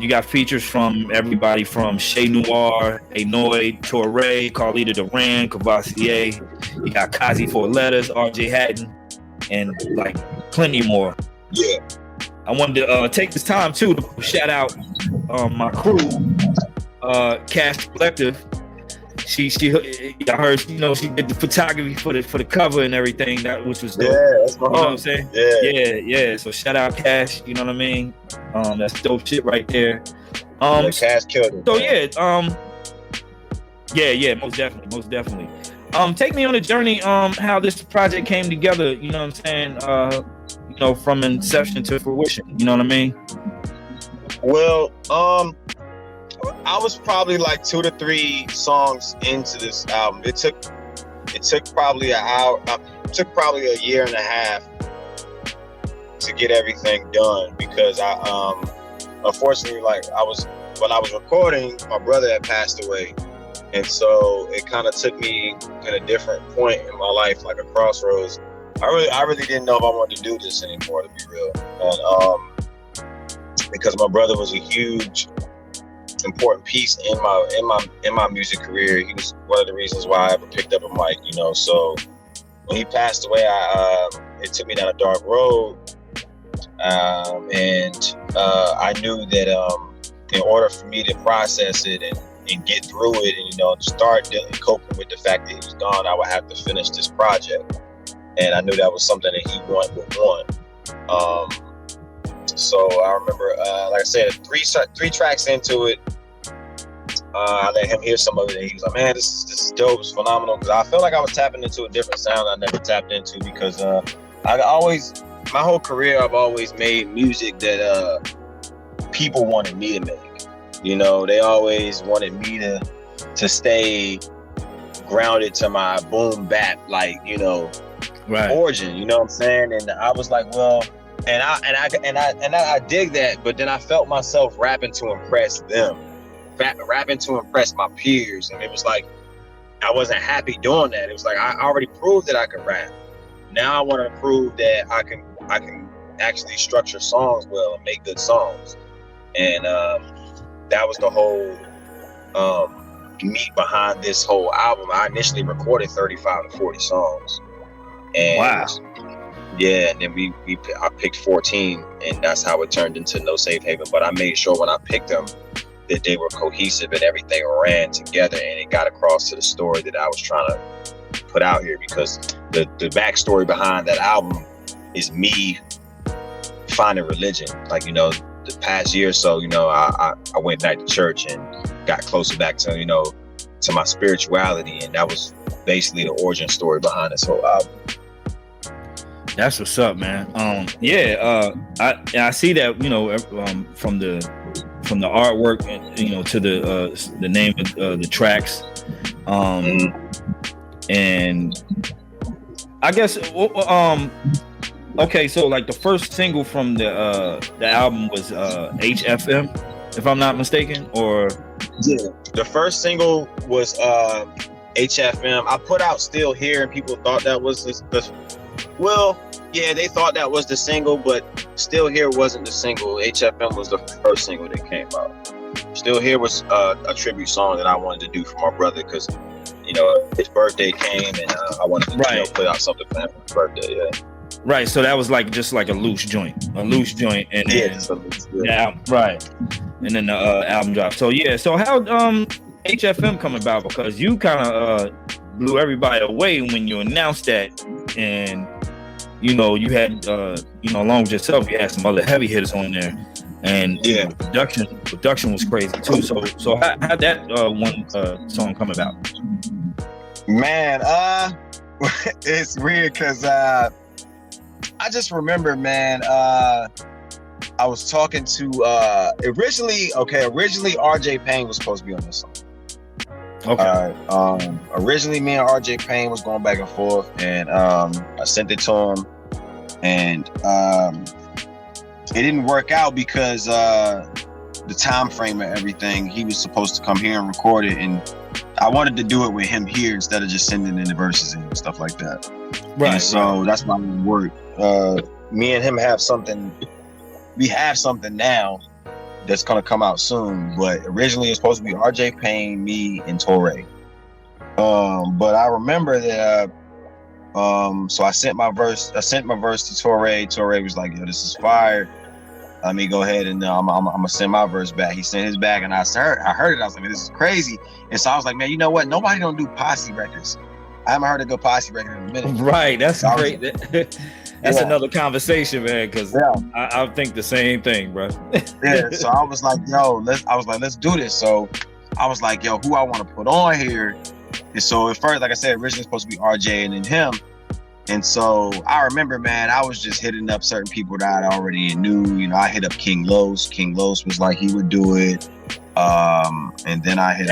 You got features from everybody from Noir, Anoyd, Torae, Carlita Duran, Kourvioisier. You got KinCee 4 Letters, RJ Hatton, and like plenty more. Yeah. I wanted to take this time too to shout out my crew, Cash Collective. She I heard, you know, she did the photography for the cover and everything, which was dope. Yeah, that's you know what I'm saying? Yeah. So shout out Cash, you know what I mean? That's dope shit right there. Cash killed it. So yeah, most definitely. Take me on a journey how this project came together, you know what I'm saying? You know, from inception to fruition, you know what I mean? Well, I was probably like 2 to 3 songs into this album. It took probably an hour. Took probably a year and a half to get everything done because I unfortunately, like when I was recording, my brother had passed away, and so it kind of took me at a different point in my life, like a crossroads. I really didn't know if I wanted to do this anymore, to be real, and because my brother was a huge, important piece in my music career. He was one of the reasons why I ever picked up a mic, you know. So when he passed away, it took me down a dark road, and I knew that in order for me to process it and get through it, and you know, start coping with the fact that he was gone, I would have to finish this project, and I knew that was something that he would want. So I remember, like I said, three tracks into it, I let him hear some of it, and he was like, "Man, this is dope. It's phenomenal." Because I felt like I was tapping into a different sound I never tapped into. Because my whole career, I've always made music that people wanted me to make. You know, they always wanted me to stay grounded to my boom bap, like, you know, origin. You know what I'm saying? And I was like, well. And I dig that, but then I felt myself rapping to impress them, rapping to impress my peers, and it was like I wasn't happy doing that. It was like I already proved that I could rap. Now I want to prove that I can actually structure songs well and make good songs, and that was the whole meat behind this whole album. I initially recorded 35 to 40 songs, and wow. Yeah, and then I picked 14, and that's how it turned into No Safe Haven. But I made sure when I picked them that they were cohesive and everything ran together, and it got across to the story that I was trying to put out here. Because the backstory behind that album is me finding religion. Like, you know, the past year or so, you know, I went back to church and got closer back to, you know, to my spirituality, and that was basically the origin story behind this whole album. That's what's up, man. I see that, you know, from the artwork, you know, to the name of the tracks, and I guess okay, so like the first single from the album was HFM, if I'm not mistaken, or yeah, the first single was HFM. I put out Still Here, and people thought that was well, yeah, they thought that was the single, but Still Here wasn't the single. HFM was the first single that came out. Still Here was a tribute song that I wanted to do for my brother because, you know, his birthday came, and I wanted to you know, put out something for him for his birthday. Yeah. Right. So that was like just like a loose joint, and then right, and then the album dropped. So yeah. So how HFM come about? Because you kind of blew everybody away when you announced that, and you know, you had, you know, along with yourself, you had some other heavy hitters on there, and yeah, production was crazy too. So how'd that one song come about? Man, it's weird because I just remember, man, I was talking to originally RJ Payne was supposed to be on this song. Okay. Originally me and RJ Payne was going back and forth, and I sent it to him, and it didn't work out because the time frame and everything. He was supposed to come here and record it, and I wanted to do it with him here instead of just sending in the verses and stuff like that. Right. And so that's why we worked. Me and him have something. We have something now that's gonna come out soon, but originally it's supposed to be RJ Payne, me, and Torae. But I remember that. So I sent my verse to Torae. Torae was like, "Yo, this is fire. Let me go ahead and I'm gonna send my verse back." He sent his back, and I heard it. I was like, "Man, this is crazy." And so I was like, "Man, you know what? Nobody don't do posse records. I haven't heard a good posse record in a minute." Right. That's so great. That's another conversation, man. Because I think the same thing, bro. Yeah. So I was like, "Yo, let's do this." So I was like, "Yo, who I want to put on here?" And so at first, like I said, originally supposed to be RJ and then him. And so I remember, man, I was just hitting up certain people that I already knew. You know, I hit up King Los. King Los was like, he would do it. And then I hit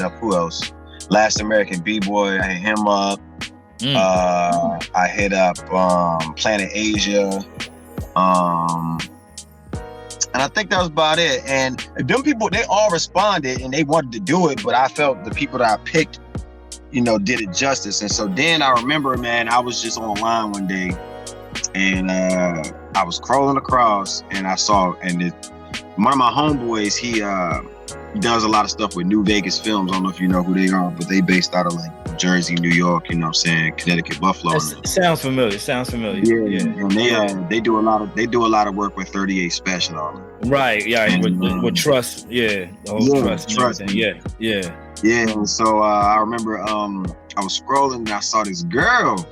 up who else? Last American B-Boy. I hit him up. I hit up Planet Asia. And I think that was about it. And them people, they all responded and they wanted to do it, but I felt the people that I picked, you know, did it justice. And so then I remember, man, I was just online one day, and I was scrolling across, and I saw, and one of my homeboys, he does a lot of stuff with New Vegas Films. I don't know if you know who they are, but they based out of like Jersey, New York, you know what I'm saying, Connecticut, Buffalo. Sounds familiar. Yeah. And they do a lot of work with 38 Special on them. Right. Yeah. And, with Trust. Yeah. The whole Trust. Yeah. And so I remember I was scrolling and I saw this girl,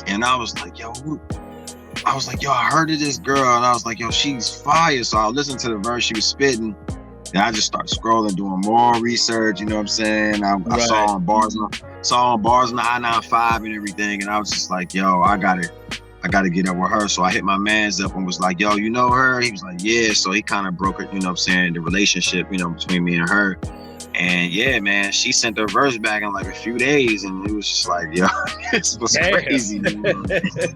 and I was like, yo, I heard of this girl, and I was like, yo, she's fire. So I listened to the verse she was spitting, and I just started scrolling, doing more research. You know what I'm saying? I saw on bars on the I-95 and everything, and I was just like, yo, I gotta get up with her. So I hit my mans up and was like, yo, you know her? He was like, yeah. So he kind of broke it, you know what I'm saying, the relationship, you know, between me and her. And yeah, man, she sent her verse back in like a few days, and it was just like, yo, this was crazy. Man.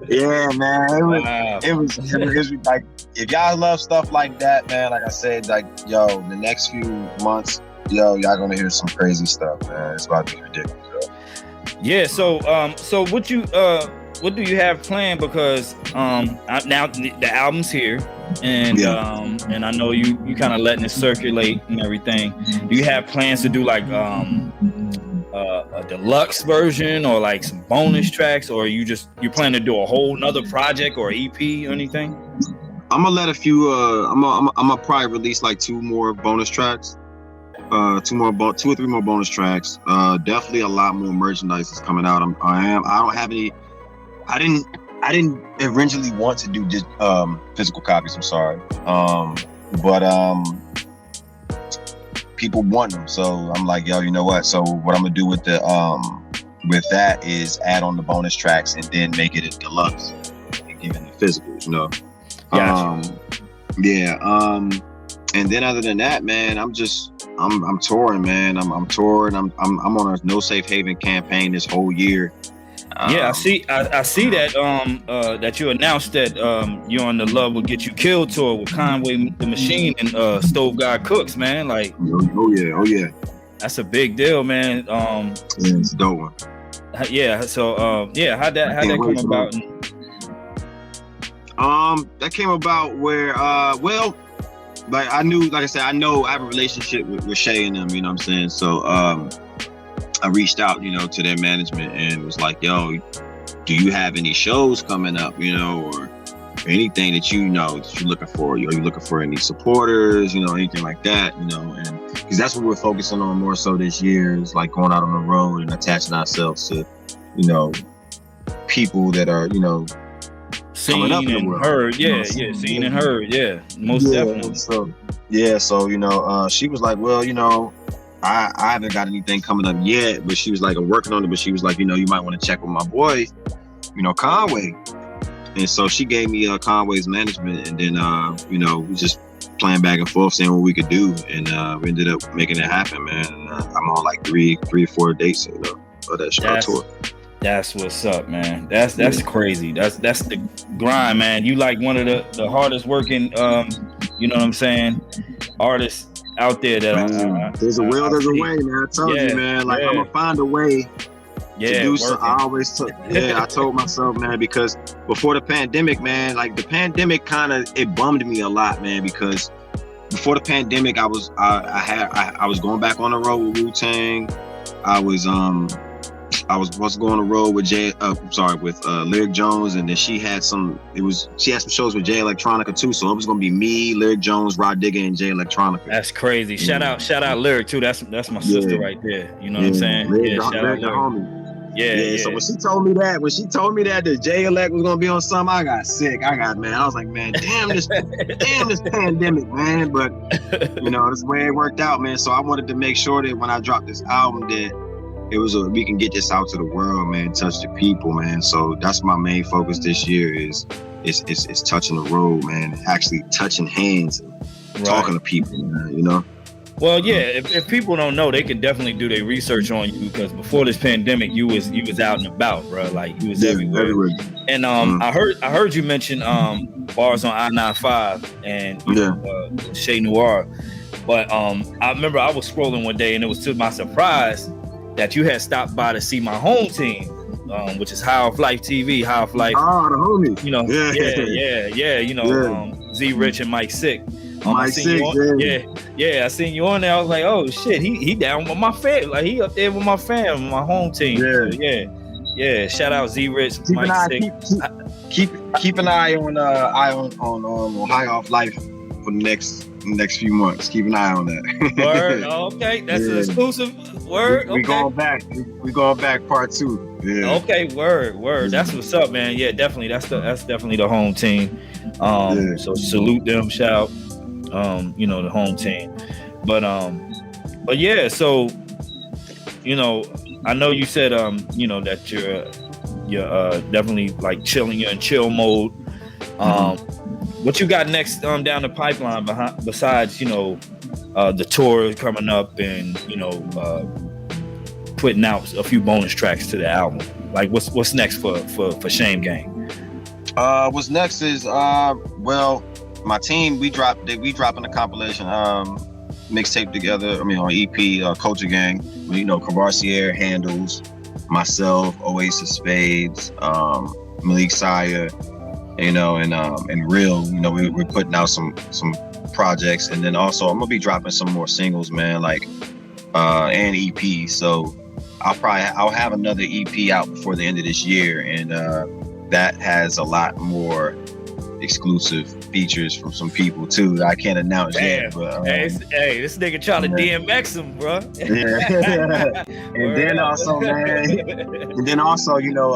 Yeah, man, it was like, if y'all love stuff like that, man, like I said, like, yo, the next few months, yo, y'all gonna hear some crazy stuff, man. It's about to be ridiculous, yo. Yeah. So what do you have planned? Because now the album's here, and and I know you kind of letting it circulate and everything. Do you have plans to do like a deluxe version or like some bonus tracks, or you plan to do a whole nother project or EP or anything? I'm gonna let a few. I'm gonna probably release like 2 more bonus tracks. 2 or 3 more bonus tracks. Definitely a lot more merchandise is coming out. I don't have any. I didn't originally want to do just physical copies. I'm sorry, but people want them, so I'm like, yo, you know what? So what I'm gonna do with that is add on the bonus tracks and then make it a deluxe and give it the physicals, you know. And then other than that, man, I'm touring, man. I'm touring. I'm on a No Safe Haven campaign this whole year. I see that that you announced that you're on the Love Will Get You Killed tour with Conway the Machine and Stove God Cooks, man. Like, oh yeah. That's a big deal, man. It's a dope one. Yeah. So how'd that come about? That came about where like I knew, like I said, I have a relationship with Shay and them, you know what I'm saying? So I reached out, you know, to their management and was like, yo, do you have any shows coming up, you know, or anything that you know that you're looking for? Are you looking for any supporters, you know, anything like that, you know? And because that's what we're focusing on more so this year, is like going out on the road and attaching ourselves to, you know, people that are, you know, seen and heard, seen and heard, most definitely. So you know, she was like, well, you know, I haven't got anything coming up yet, but she was like, I'm working on it. But she was like, you know, you might want to check with my boy, you know, Conway. And so she gave me Conway's management, and then you know, we just playing back and forth, saying what we could do, and we ended up making it happen, man. And, I'm on like three or four dates, you know, of that show tour. That's what's up, man. That's crazy. That's the grind, man. You like one of the hardest working, you know what I'm saying, artists out there. That there's a will, there's a way, man. I told you, man. Like I'm gonna find a way. To do so. I always took. I told myself, man, because before the pandemic, man, like the pandemic kind of it bummed me a lot, man, because before the pandemic, I was going back on the road with Wu-Tang. I was supposed to go on the road with Lyric Jones, and then she had some shows with Jay Electronica too. So it was gonna be me, Lyric Jones, Rod Digger, and Jay Electronica. That's crazy. Shout out Lyric too. That's my sister right there. You know what I'm saying? Lyric, shout out the homie. Yeah. So when she told me that the Jay Elect was gonna be on something, I got sick. I was like, man, damn this pandemic, man. But you know, this way it worked out, man. So I wanted to make sure that when I dropped this album, that we can get this out to the world, man, touch the people, man. So that's my main focus this year is touching the road, man, actually touching hands, and talking to people, man, you know. Well, yeah, if people don't know, they can definitely do their research on you, because before this pandemic, you was out and about, bro. Like you was everywhere. And I heard you mention bars on I-95 and Chez Noir. But I remember I was scrolling one day, and it was to my surprise that you had stopped by to see my home team, which is High Off Life TV, High Off Life. Oh, the homies. You know, yeah. You know, Z Rich and Mike Sick. I seen I seen you on there. I was like, oh shit, he down with my fam. Like he up there with my fam, my home team. Yeah. Shout out Z Rich, Mike Sick. Keep an eye on High Off Life for the next few months. Keep an eye on that. Word. Okay, that's an exclusive word. We going back. We going back part 2. Yeah. Okay. Word. That's what's up, man. Yeah, definitely. That's definitely the home team. So salute them. Shout. You know, the home team. But yeah, so you know, I know you said you know, that you're definitely like chilling, you're in chill mode. What you got next down the pipeline besides, you know, the tour coming up and, you know, putting out a few bonus tracks to the album? Like what's next for Shame Gang? What's next is well, my team, we dropping a compilation mixtape together. I mean, on EP, Culture Gang. You know, Kourvioisier handles, myself, Oasis Spades, Malik Sire, you know, and Real. You know, we're putting out some projects, and then also I'm gonna be dropping some more singles, man, like and EP. So I'll have another EP out before the end of this year, and that has a lot more exclusive features from some people too that I can't announce yet. But, hey, this nigga trying to DMX him, bro. And then also, man, you know,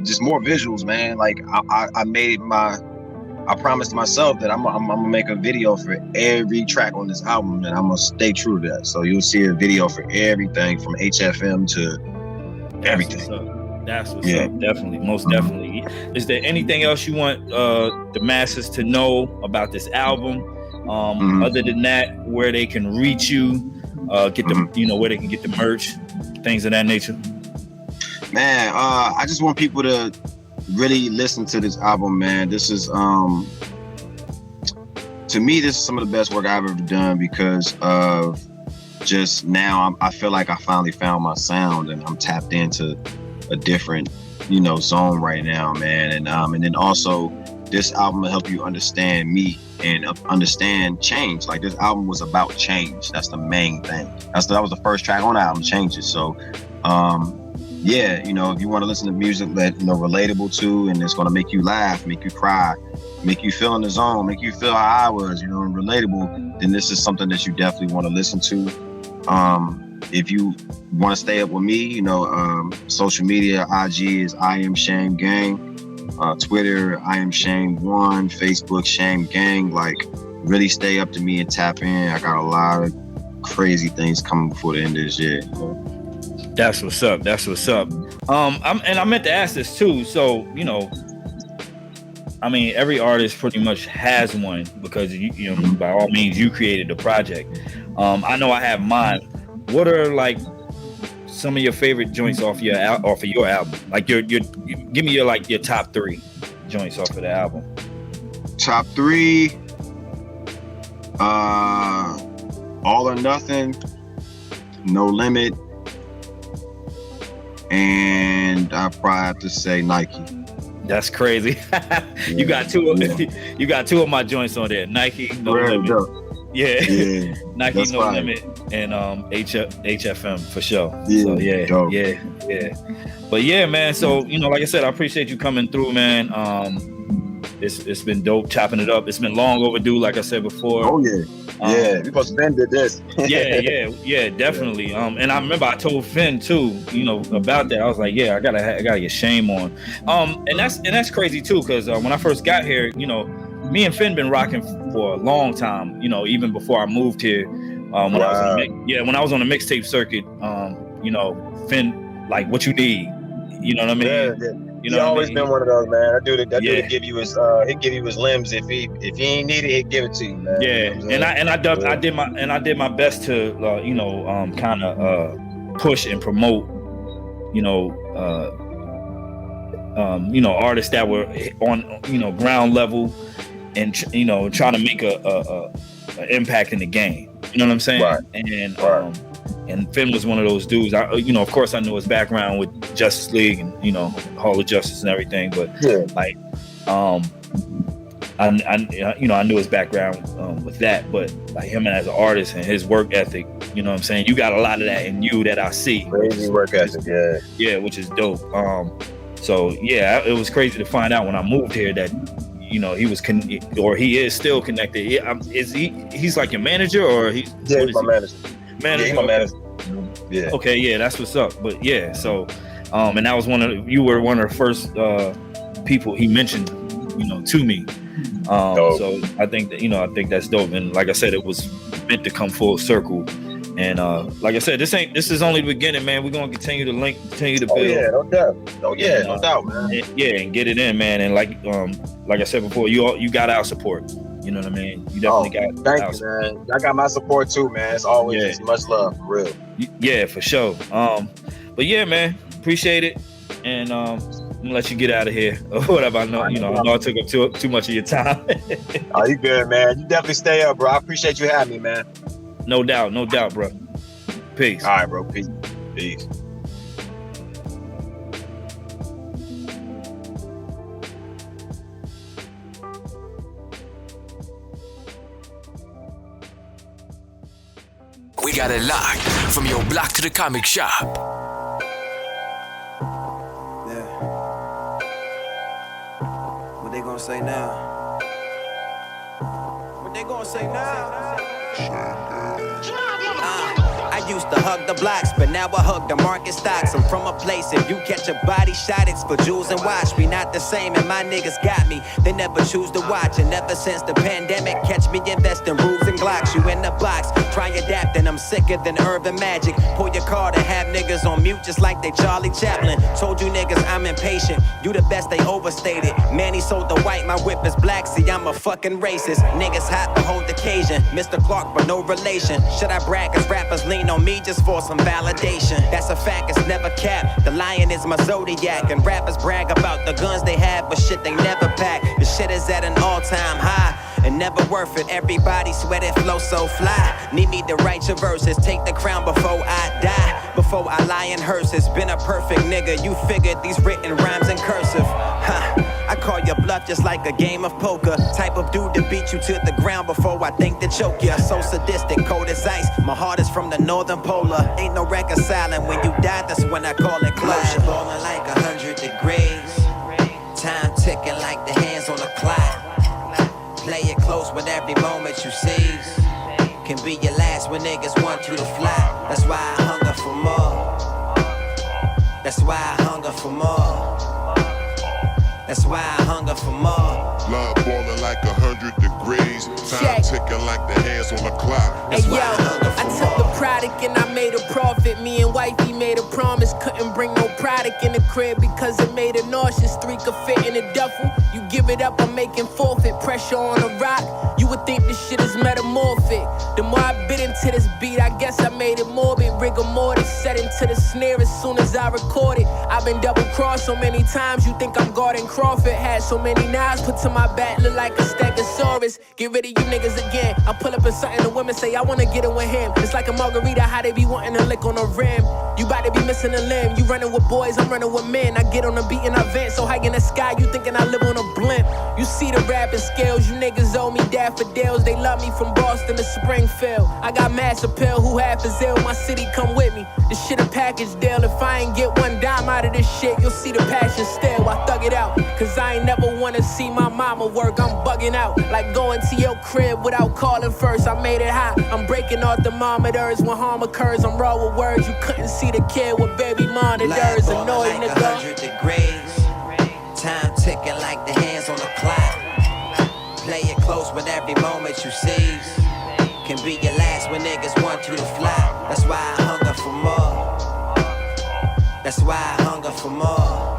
just more visuals, man. Like I promised myself that I'm gonna make a video for every track on this album, and I'm gonna stay true to that. So you'll see a video for everything from HFM to everything. That's what's up. Definitely, most definitely. Is there anything else you want the masses to know about this album? Other than that, where they can reach you, get them, you know, where they can get the merch, things of that nature? Man, I just want people to really listen to this album, man. This is to me, this is some of the best work I've ever done, because of just now I feel like I finally found my sound, and I'm tapped into a different, you know, zone right now, man. And then also this album will help you understand me and understand change. Like, this album was about change. That's the main thing. That was the first track on the album, Changes. So yeah, you know, if you want to listen to music that, you know, relatable to, and it's going to make you laugh, make you cry, make you feel in the zone, make you feel how I was, you know, and relatable, then this is something that you definitely want to listen to. If you want to stay up with me, you know, social media, IG is I Am Shame Gang, Twitter, I Am Shame 1, Facebook, Shame Gang. Like, really stay up to me and tap in. I got a lot of crazy things coming before the end of this year. That's what's up. I meant to ask this too. So, you know, I mean, every artist pretty much has one because you know, by all means, you created the project. I know I have mine. What are like some of your favorite joints off of your album? Like give me your top 3 joints off of the album. Top 3, All or Nothing, No Limit, and I probably have to say Nike. That's crazy. You got two of my joints on there. Nike, No Limit. Yeah. Nike, that's No fine. Limit, and HFM for sure. Yeah. So yeah. But yeah, man. So you know, like I said, I appreciate you coming through, man. It's been dope chopping it up. It's been long overdue, like I said before. Oh yeah. We supposed to Ben did this. yeah, definitely. And I remember I told Finn too, you know, about that. I was like, yeah, I gotta get Shame on. And that's crazy too, because when I first got here, you know, me and Finn been rocking for a long time. You know, even before I moved here. When I was on the mixtape circuit, you know, Finn, like, what you need, you know what I mean? Yeah. You know, he's always been one of those, man. That dude give you his he'll give you his limbs if he ain't need it, he'll give it to you, man. Yeah, you know I did my best to kind of push and promote, artists that were on ground level and trying to make a impact in the game. You know what I'm saying? Right. And Finn was one of those dudes. Of course, I knew his background with Justice League and Hall of Justice and everything. But I knew his background with that. But like him as an artist and his work ethic, you know what I'm saying? You got a lot of that in you that I see. Crazy work ethic, yeah, which is dope. So yeah, it was crazy to find out when I moved here that he was he is still connected. He's like your manager or he's my manager. Manager. Yeah, my manager. Yeah. Okay, yeah, that's what's up. But yeah, so and that was you were one of the first people he mentioned, to me. So I think that that's dope. And like I said, it was meant to come full circle. And like I said, this is only the beginning, man. We're gonna continue to build. Oh yeah, no doubt. No doubt, man. And get it in, man. And like I said before, you got our support. You know what I mean? You definitely got. Thank you, man. I got my support too, man. It's always much love, for real. Yeah, for sure. But yeah, man, appreciate it. And I'm gonna let you get out of here or whatever. I know, I know I took up too much of your time. Oh, you good, man. You definitely stay up, bro. I appreciate you having me, man. No doubt, bro. Peace. All right, bro. Peace. We got it locked from your block to the comic shop. Yeah. What they gonna say now? What they gonna say now? I used to hug the blocks, but now I hug the market stocks. I'm from a place, if you catch a body shot, it's for jewels and watch. We not the same, and my niggas got me. They never choose to watch, and ever since the pandemic, catch me investing rules and Glocks. You in the box, try adapting, I'm sicker than urban magic. Pull your card and have niggas on mute just like they Charlie Chaplin. Told you niggas I'm impatient, you the best, they overstated. Manny sold the white, my whip is black, see I'm a fucking racist. Niggas hot, behold the occasion. Mr. Clark, but no relation. Should I brag, cause rappers lean on me just for some validation? That's a fact, it's never capped. The lion is my zodiac, and rappers brag about the guns they have, but shit they never pack. The shit is at an all-time high, and never worth it. Everybody sweat it, flow so fly. Need me to write your verses, take the crown before I die. Before I lie in hearses, been a perfect nigga. You figured these written rhymes in cursive. I call your bluff just like a game of poker. Type of dude to beat you to the ground before I think to choke ya. So sadistic, cold as ice. My heart is from the northern polar. Ain't no reconciling. When you die, that's when I call it closure. Blowing like 100 degrees. Time ticking like the hands on a clock. Play it close with every moment you seize. Can be your last when niggas want you to fly. That's why I hunger for more. That's why I hunger for more. That's why I hunger for more. Blood boiling like 100 degrees. Time ticking like the hands on the clock. Hey yo, I took the product and I made a profit. Me and wifey made a promise, couldn't bring no product in the crib because it made her nauseous. 3 could fit in a duffel. You give it up, I'm making forfeit. Pressure on a rock, you would think this shit is metamorphic. The more I bit into this beat, I guess I made it morbid. Rigor mortis set into the snare as soon as I record it. I've been double-crossed so many times, you think I'm Gordon Crawford. Had so many knives put to my back, look like a stegosaurus. Get rid of you niggas again. I pull up in something, the women say I wanna get it with him. It's like a margarita, how they be wanting to lick on the rim. You bout to be missing a limb. You running with boys, I'm running with men. I get on the beat and I vent, so high in the sky, you thinking I live on a blimp. You see the rapping scales, you niggas owe me daffodils. They love me from Boston to Springfield. I got mass appeal, who half is ill? My city come with me. This shit a package deal. If I ain't get one dime out of this shit, you'll see the passion still. I thug it out, cause I ain't never wanna see my mama work. I'm bugging out, like going to your crib without calling first. I made it hot, I'm breaking all thermometers. When harm occurs, I'm raw with words. You couldn't see the kid with baby monitors. Anoyd, like nigga. 100 degrees. Time ticking like the hands on the clock. Play it close with every moment you seize. Can be your last when niggas want you to fly. That's why I hunger for more. That's why I hunger for more.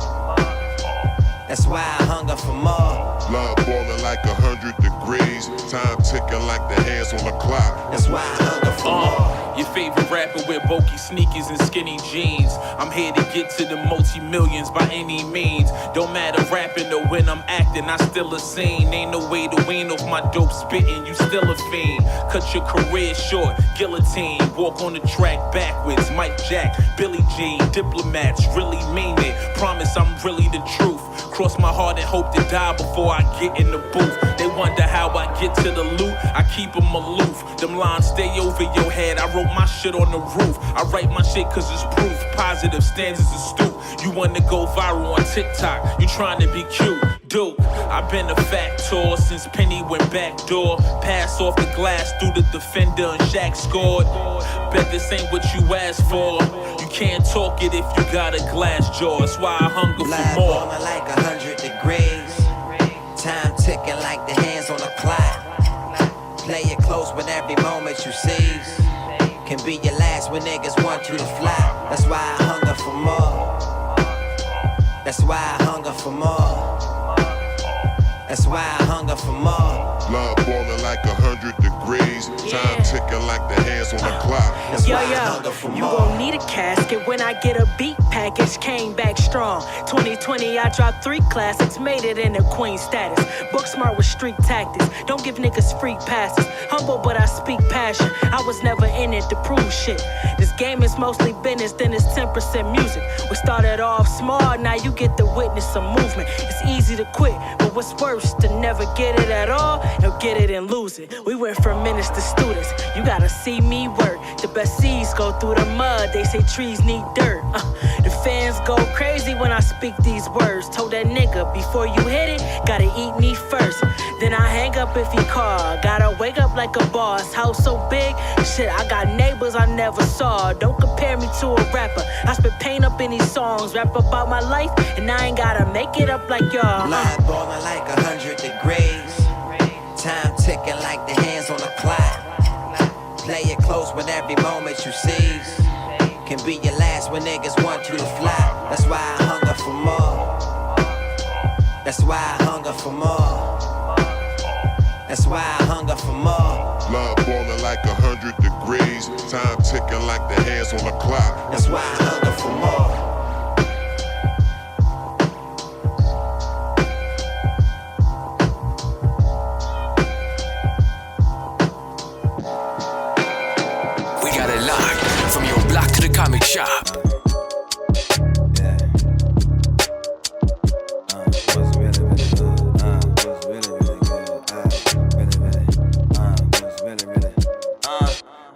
That's why I hunger for more. Blood boiling like 100 degrees. Time ticking like the hands on the clock. That's why I hunger for more. Your favorite rapper with bulky sneakers and skinny jeans. I'm here to get to the multi-millions by any means. Don't matter rapping or when I'm acting, I still a scene. Ain't no way to wean off my dope spitting, you still a fiend. Cut your career short, guillotine. Walk on the track backwards, Mike Jack, Billie Jean. Diplomats really mean it, promise I'm really the truth. Cross my heart and hope to die before I get in the booth. They wonder how I get to the loot, I keep them aloof. Them lines stay over your head, I wrote my shit on the roof. I write my shit cause it's proof, positive stanzas are astute. You wanna go viral on TikTok, you trying to be cute. Duke, I've been a factor since Penny went backdoor. Pass off the glass through the defender and Shaq scored. Bet this ain't what you asked for. You can't talk it if you got a glass jaw. That's why I hunger for more. Blood boiling like 100 degrees. Time ticking like the hands on the clock. Play it close with every moment you seize. Can be your last when niggas want you to fly. That's why I hunger for more. That's why I hunger for more. That's why I hunger for more. Blood boiling like 100 degrees. Time ticking like the hands on the clock. That's why I hunger for more. You gon' need a casket when I get a beat package. Came back strong. 2020, I dropped 3 classics. Made it into queen status. Book smart with street tactics. Don't give niggas free passes. Humble, but I speak passion. I was never in it to prove shit. This game is mostly business, then it's 10% music. We started off small, now you get to witness some movement. It's easy to quit, but what's worse, to never get it at all, or get it and lose it. We went from minutes to students. You gotta see me work. The best seeds go through the mud. They say trees need dirt. The fans go crazy when I speak these words. Told that nigga, before you hit it, gotta eat me first. Then I hang up if he call. Gotta wake up like a boss. House so big, shit, I got neighbors I never saw. Don't compare me to a rapper. I spit pain up in these songs. Rap about my life, and I ain't gotta make it up like y'all. Blood boiling like 100 degrees. Time ticking like the hands on the clock. Play it close with every moment you seize. Can be your last when niggas want you to fly. That's why I hunger for more. That's why I hunger for more. That's why I hunger for more. Blood boiling like 100 degrees. Time ticking like the hands on the clock. That's why I hunger for more. Comic shop.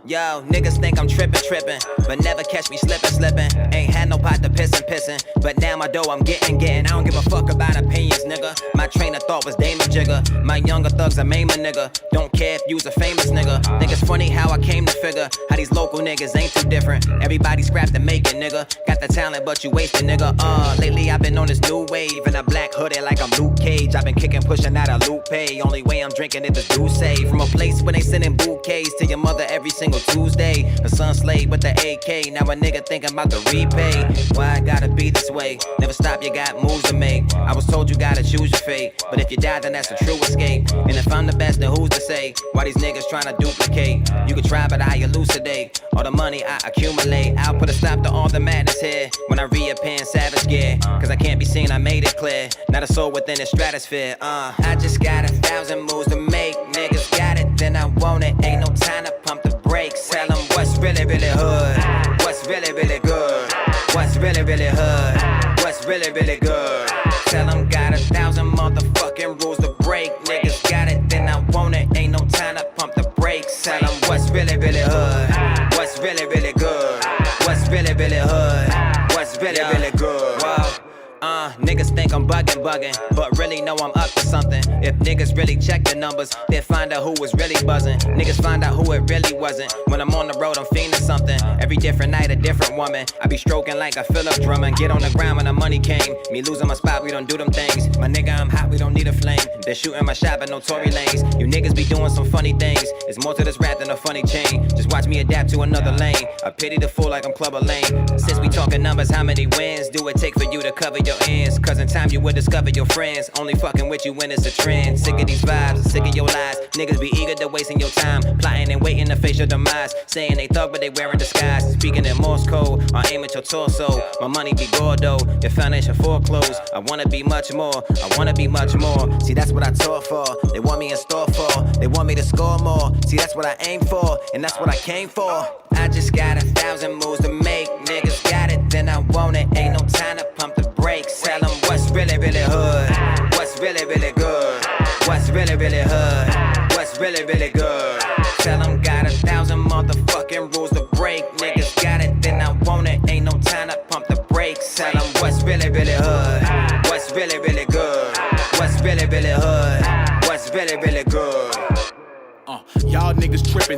Yo, niggas think I'm trippin', but never catch me slippin'. Ain't had no pot to pissin'. But now my dough I'm getting. I don't give a fuck about opinions, nigga. My train of thought was Damon Jigger. My younger thugs are maim a nigga. Don't care if you's a famous nigga. Think it's funny how I came to figure how these local niggas ain't too different. Everybody scrapped to make it, nigga. Got the talent, but you wasted, nigga. Lately I've been on this new wave in a black hoodie like I'm Luke Cage. I've been kicking, pushing out a Lupe. Only way I'm drinking is the Douce. From a place where they sending bouquets to your mother every single Tuesday. A son slave with the AK. Now a nigga thinking about the repay. Why I gotta be this way? Never stop, you got moves to make. I was told you gotta choose your fate. But if you die, then that's a true escape. And if I'm the best, then who's to say? Why these niggas trying to duplicate? You can try, but I elucidate. All the money I accumulate. I'll put a stop to all the madness here when I reappear in savage gear. Cause I can't be seen, I made it clear. Not a soul within the stratosphere. I just got 1,000 moves to make. Niggas got it, then I want it. Ain't no time to pump the brakes. Tell them what's really, really hood. What's really, really good. What's really, really hood. What's really, really good. Tell them got 1,000 motherfucking rules to break. Niggas got it, then I want it. Ain't no time to pump the brakes. Tell them what's really, really hood. What's really, really good. What's really, really hood. What's really, really good. Wow. Niggas think I'm bugging, but really know I'm up to something. If niggas really check the numbers, they'll find out who was really buzzing. Niggas find out who it really wasn't. When I'm on the road, I'm fiending something. Every different night, a different woman. I be stroking like a Philip Drummond. Get on the ground when the money came. Me losing my spot, we don't do them things. My nigga, I'm hot, we don't need a flame. They're shooting my shot, but no Tory lanes. You niggas be doing some funny things. It's more to this rap than a funny chain. Just watch me adapt to another lane. I pity the fool like I'm Clubber Lane. Since we talking numbers, how many wins do it take for you to cover your ends? Cause in time you will discover your friends. Only fucking with you when it's a trend. Sick of these vibes, sick of your lies. Niggas be eager to wasting your time. Plotting and waiting to face your demise. Saying they thug but they wearing disguise. Speaking in Morse code, I aim at your torso. My money be gordo, your foundation foreclosed. I wanna be much more, I wanna be much more. See that's what I taught for, they want me in store for. They want me to score more, see that's what I aim for. And that's what I came for. I just got 1,000 moves to make. Niggas got it, then I want it. Ain't no time to pump the brakes. Tell them what's really, really hood. What's really, really good. What's really, really hood. What's really, really good. Tell them got 1,000 motherfucking rules to break. Niggas got it, then I want it. Ain't no time to pump the brakes. Tell them what's really, really hood. What's really, really good. What's really, really hood. What's really, really good. Y'all niggas trippin'.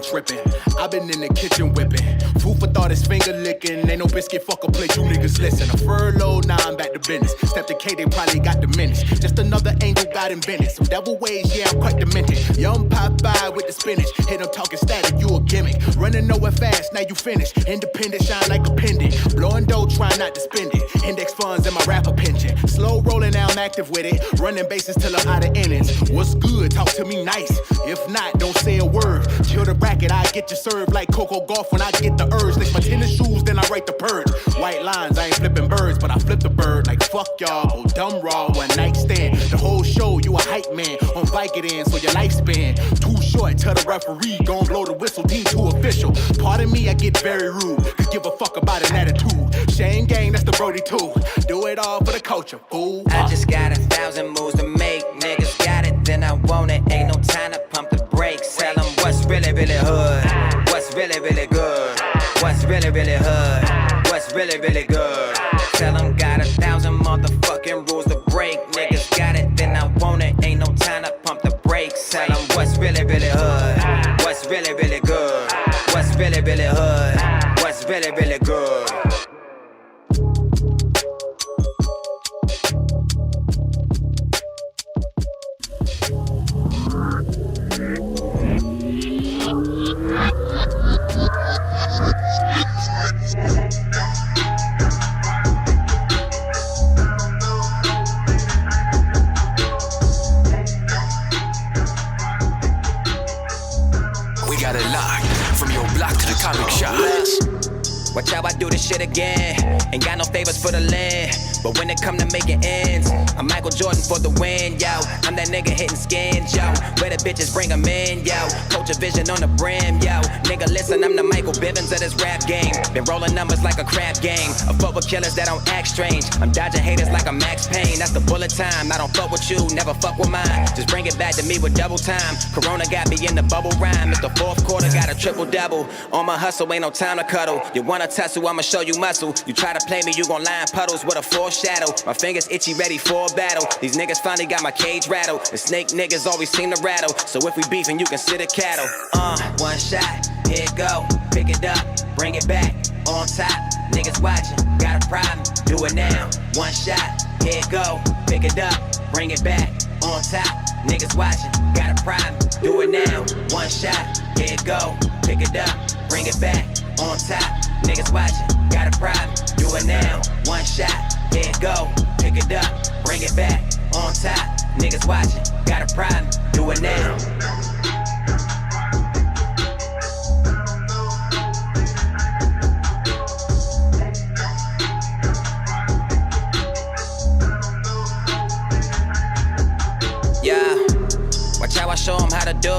I been in the kitchen whipping. Food for thought is finger licking. Ain't no biscuit, fuck a plate, you niggas listen. A furlough, now I'm back to business. Step to K, they probably got diminished. Just another angel got invented. Some devil ways, yeah, I'm quite demented. Young Popeye with the spinach. Hit them talking static, you a gimmick. Running nowhere fast, now you finish. Independent, shine like a pendant. Blowing dough, try not to spend it. Index funds in my rapper pension. Slow rolling, now I'm active with it. Running bases till I'm out of innings. What's good? Talk to me nice. If not, don't say a word. Chill the bracket, I get you served like Coco Golf when I get the urge. Lace my tennis shoes, then I write the purge. White lines, I ain't flipping birds, but I flip the bird like fuck y'all. Go dumb raw, one night stand. The whole show, you a hype man. On Vicodin, so your lifespan too short. Tell the referee, gon' blow the whistle, team too official. Pardon me, I get very rude. Could give a fuck about an attitude. Shane gang, that's the Brody too. Do it all for the culture, fool. I just got 1,000 moves to make. Niggas got it, then I want it. Ain't no time to pump the brakes. Tell them what's really, really hood. What's really, really good. What's really, really hood. What's really, really good. Tell them got 1,000 motherfucking rules to break. Niggas got it, then I want it. Ain't no time to pump the brakes. Tell them what's really, really hood. What's really, really good. What's really, really hood. What's really, really good. Got it locked from your block to the comic shop. Watch how I do this shit again. Ain't got no favors for the land. But when it come to making ends, I'm Michael Jordan for the win, yo. I'm that nigga hitting skins, yo. Where the bitches bring them in, yo. Culture vision on the brim, yo. Nigga, listen, I'm the Michael Bivins of this rap game. Been rolling numbers like a crap game. I fuck with killers that don't act strange. I'm dodging haters like a Max Payne. That's the bullet time. I don't fuck with you, never fuck with mine. Just bring it back to me with double time. Corona got me in the bubble rhyme. It's the fourth quarter, got a triple double. On my hustle, ain't no time to cuddle. You wanna tussle, I'ma show you muscle. You try to play me, you gon' lie in puddles with a foreshadow. My fingers itchy, ready for a battle. These niggas finally got my cage rattled. And snake niggas always seem to rattle. So if we beefing, you consider cattle. One shot, here it go. Pick it up, bring it back. On top, niggas watching, got a problem, do it now. One shot, here it go. Pick it up, bring it back. On top, niggas watching, got a problem, do it now. One shot, here it go. Pick it up, bring it back. On top, niggas watching, got a problem, do it now. One shot, here it go. Pick it up, bring it back. On top, niggas watching, got a problem, do it now. Watch how I show them how to do.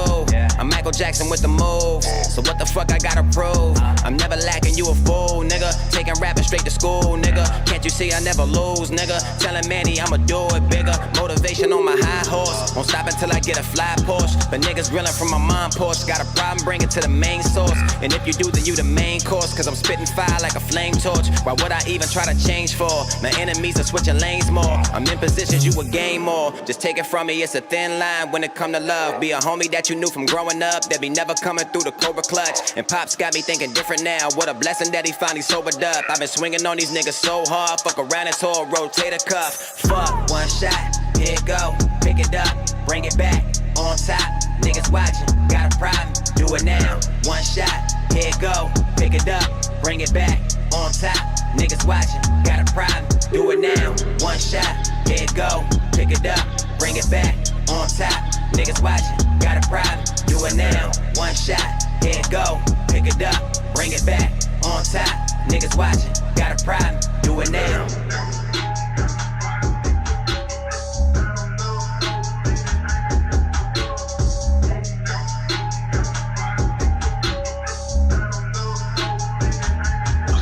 I'm Michael Jackson with the moves. So what the fuck I gotta prove? I'm never lacking, you a fool, nigga. Taking rapping straight to school, nigga. Can't you see I never lose, nigga? Telling Manny I'ma do it bigger. Motivation on my high horse. Won't stop until I get a fly Porsche. But niggas grilling from my mom porch. Got a problem, bring it to the main source. And if you do, then you the main course. Cause I'm spitting fire like a flame torch. Why would I even try to change for? My enemies are switching lanes more. I'm in positions you would gain more. Just take it from me, it's a thin line when it come to love. Be a homie that you knew from growing up, that be never coming through the Cobra clutch. And Pops got me thinking different now. What a blessing that he finally sobered up. I've been swinging on these niggas so hard, fuck around and tore a rotator cuff. Fuck, one shot, here it go. Pick it up, bring it back. On top, niggas watching, got a problem, do it now. One shot, here it go. Pick it up, bring it back. On top, niggas watching, got a problem, do it now. One shot, here it go. Pick it up, bring it back. On top, niggas watching, got a problem, do it now. One shot, here it go. Pick it up, bring it back. On top, niggas watching, got a problem, do it now.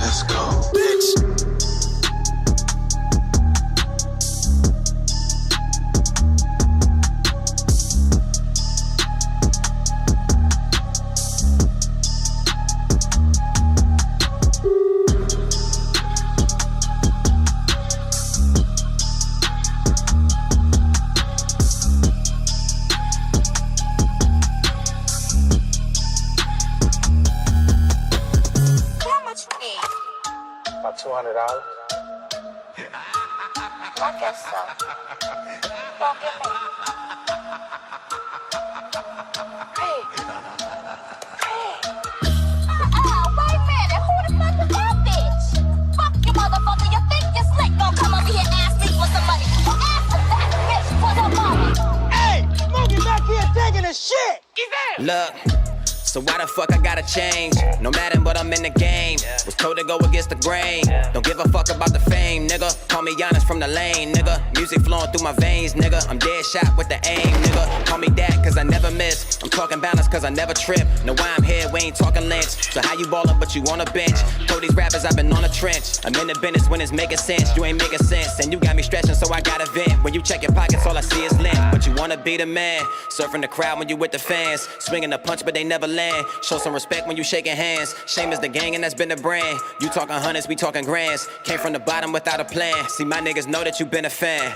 Let's go, bitch. $200? I guess so. Well, give me. Hey. Wait a minute. Who the fuck is that bitch? Fuck you, motherfucker. You think you're slick? Gonna come over here and ask me for some money. Well, ask for that bitch for the money. Hey, Smokey back here taking a shit. Look. So why the fuck I gotta change? No matter what, I'm in the game. Was told to go against the grain. Don't give a fuck about the fame, nigga. Call me honest from the lane, nigga. Music flowing through my veins, nigga. I'm dead shot with the aim, nigga. Call me that cause I never miss. I'm talking balance cause I never trip. Know why I'm here, we ain't talking lynch. So how you ballin' but you on a bench? Told these rappers I've been on a trench. I'm in the business when it's making sense. You ain't making sense and you got me stretching so I gotta vent. When you check your pockets all I see is lint. But you wanna be the man. Surfing the crowd when you with the fans. Swinging a punch but they never land. Show some respect when you shaking hands. Shame is the gang and that's been the brand. You talking hundreds, we talking grands. Came from the bottom without a plan. See my niggas know that you been a fan.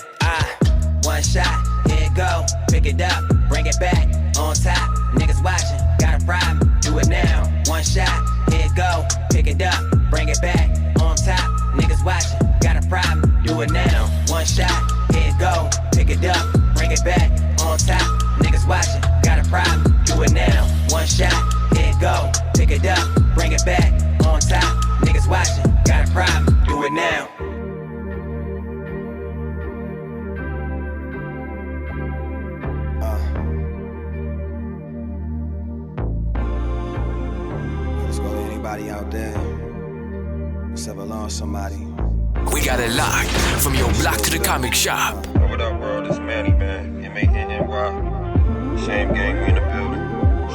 One shot, here it go. Pick it up, bring it back. On top, niggas watching, got a problem, do it now. One shot, here it go. Pick it up, bring it back. On top, niggas watching, got a problem, do it now. One shot, here it go. Pick it up, bring it back. On top, niggas watching, got a problem, do it now. One shot, here it go. Pick it up, bring it back. On top, niggas watching, got a problem, do it now. Let's go to anybody out there who's ever lost somebody. We got it locked from your block to the comic shop. What up, world? It's Manny, man. M-A-N-N-Y. Shame gang, we in the building.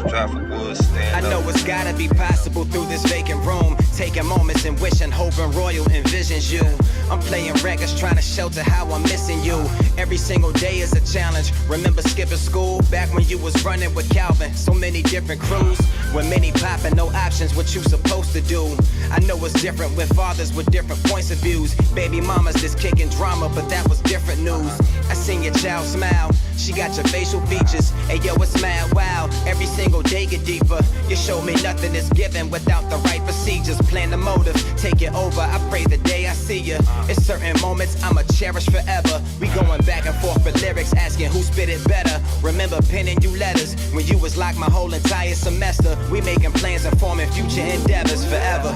Traffic Woods, stand I know it's gotta be possible through this vacant room. Taking moments and wishing, hoping Royal envisions you. I'm playing records, trying to shelter how I'm missing you. Every single day is a challenge. Remember skipping school back when you was running with Calvin. So many different crews, when many popping, no options. What you supposed to do? I know it's different with fathers with different points of views. Baby mamas just kicking drama, but that was different news. I seen your child smile. She got your facial features. Hey yo, it's mad wow. Every single day get deeper. You show me nothing is given without the right procedures. Plan the motive, take it over. I pray the day I see you. It's certain moments I'ma cherish forever. We going back and forth with lyrics, asking who spit it better. Remember penning you letters when you was locked my whole entire semester. We making plans and forming future endeavors forever.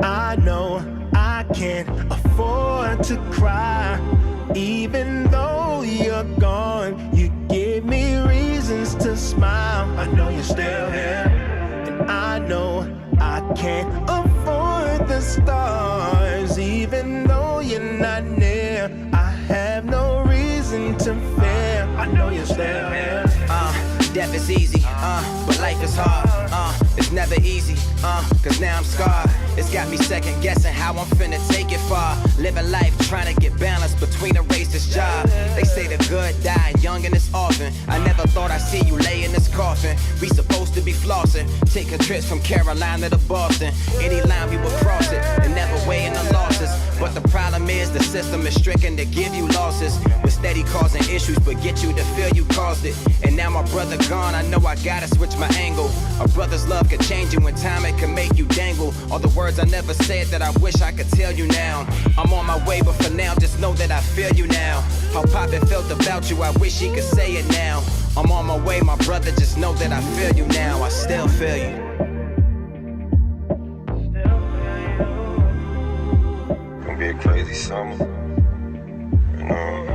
I know I can't afford to cry. Even though you're gone, you give me reasons to smile. I know you're still here, and I know I can't afford the stars. Even though you're not near, I have no reason to fear. I know you're still here. Death is easy, but life is hard. It's never easy, cause now I'm scarred. It's got me second guessing how I'm finna take it far. Living life trying to get balance between a race, this job. They say the good die young and it's often. I never thought I'd see you lay in this coffin. We supposed to be flossing, taking trips from Carolina to Boston. Any line we would cross it, and never weighing the losses. But the problem is the system is stricken to give you losses. We're steady causing issues, but get you to feel you caused it. And now my brother gone, I know I gotta switch my angle. A brother's love could change you in time, it can make you dangle. All the words I never said that I wish I could tell you now. I'm on my way, but for now, just know that I feel you now. How Poppin' felt about you, I wish he could say it now. I'm on my way, my brother, just know that I feel you now. I still feel you. Gonna be a crazy summer. You know.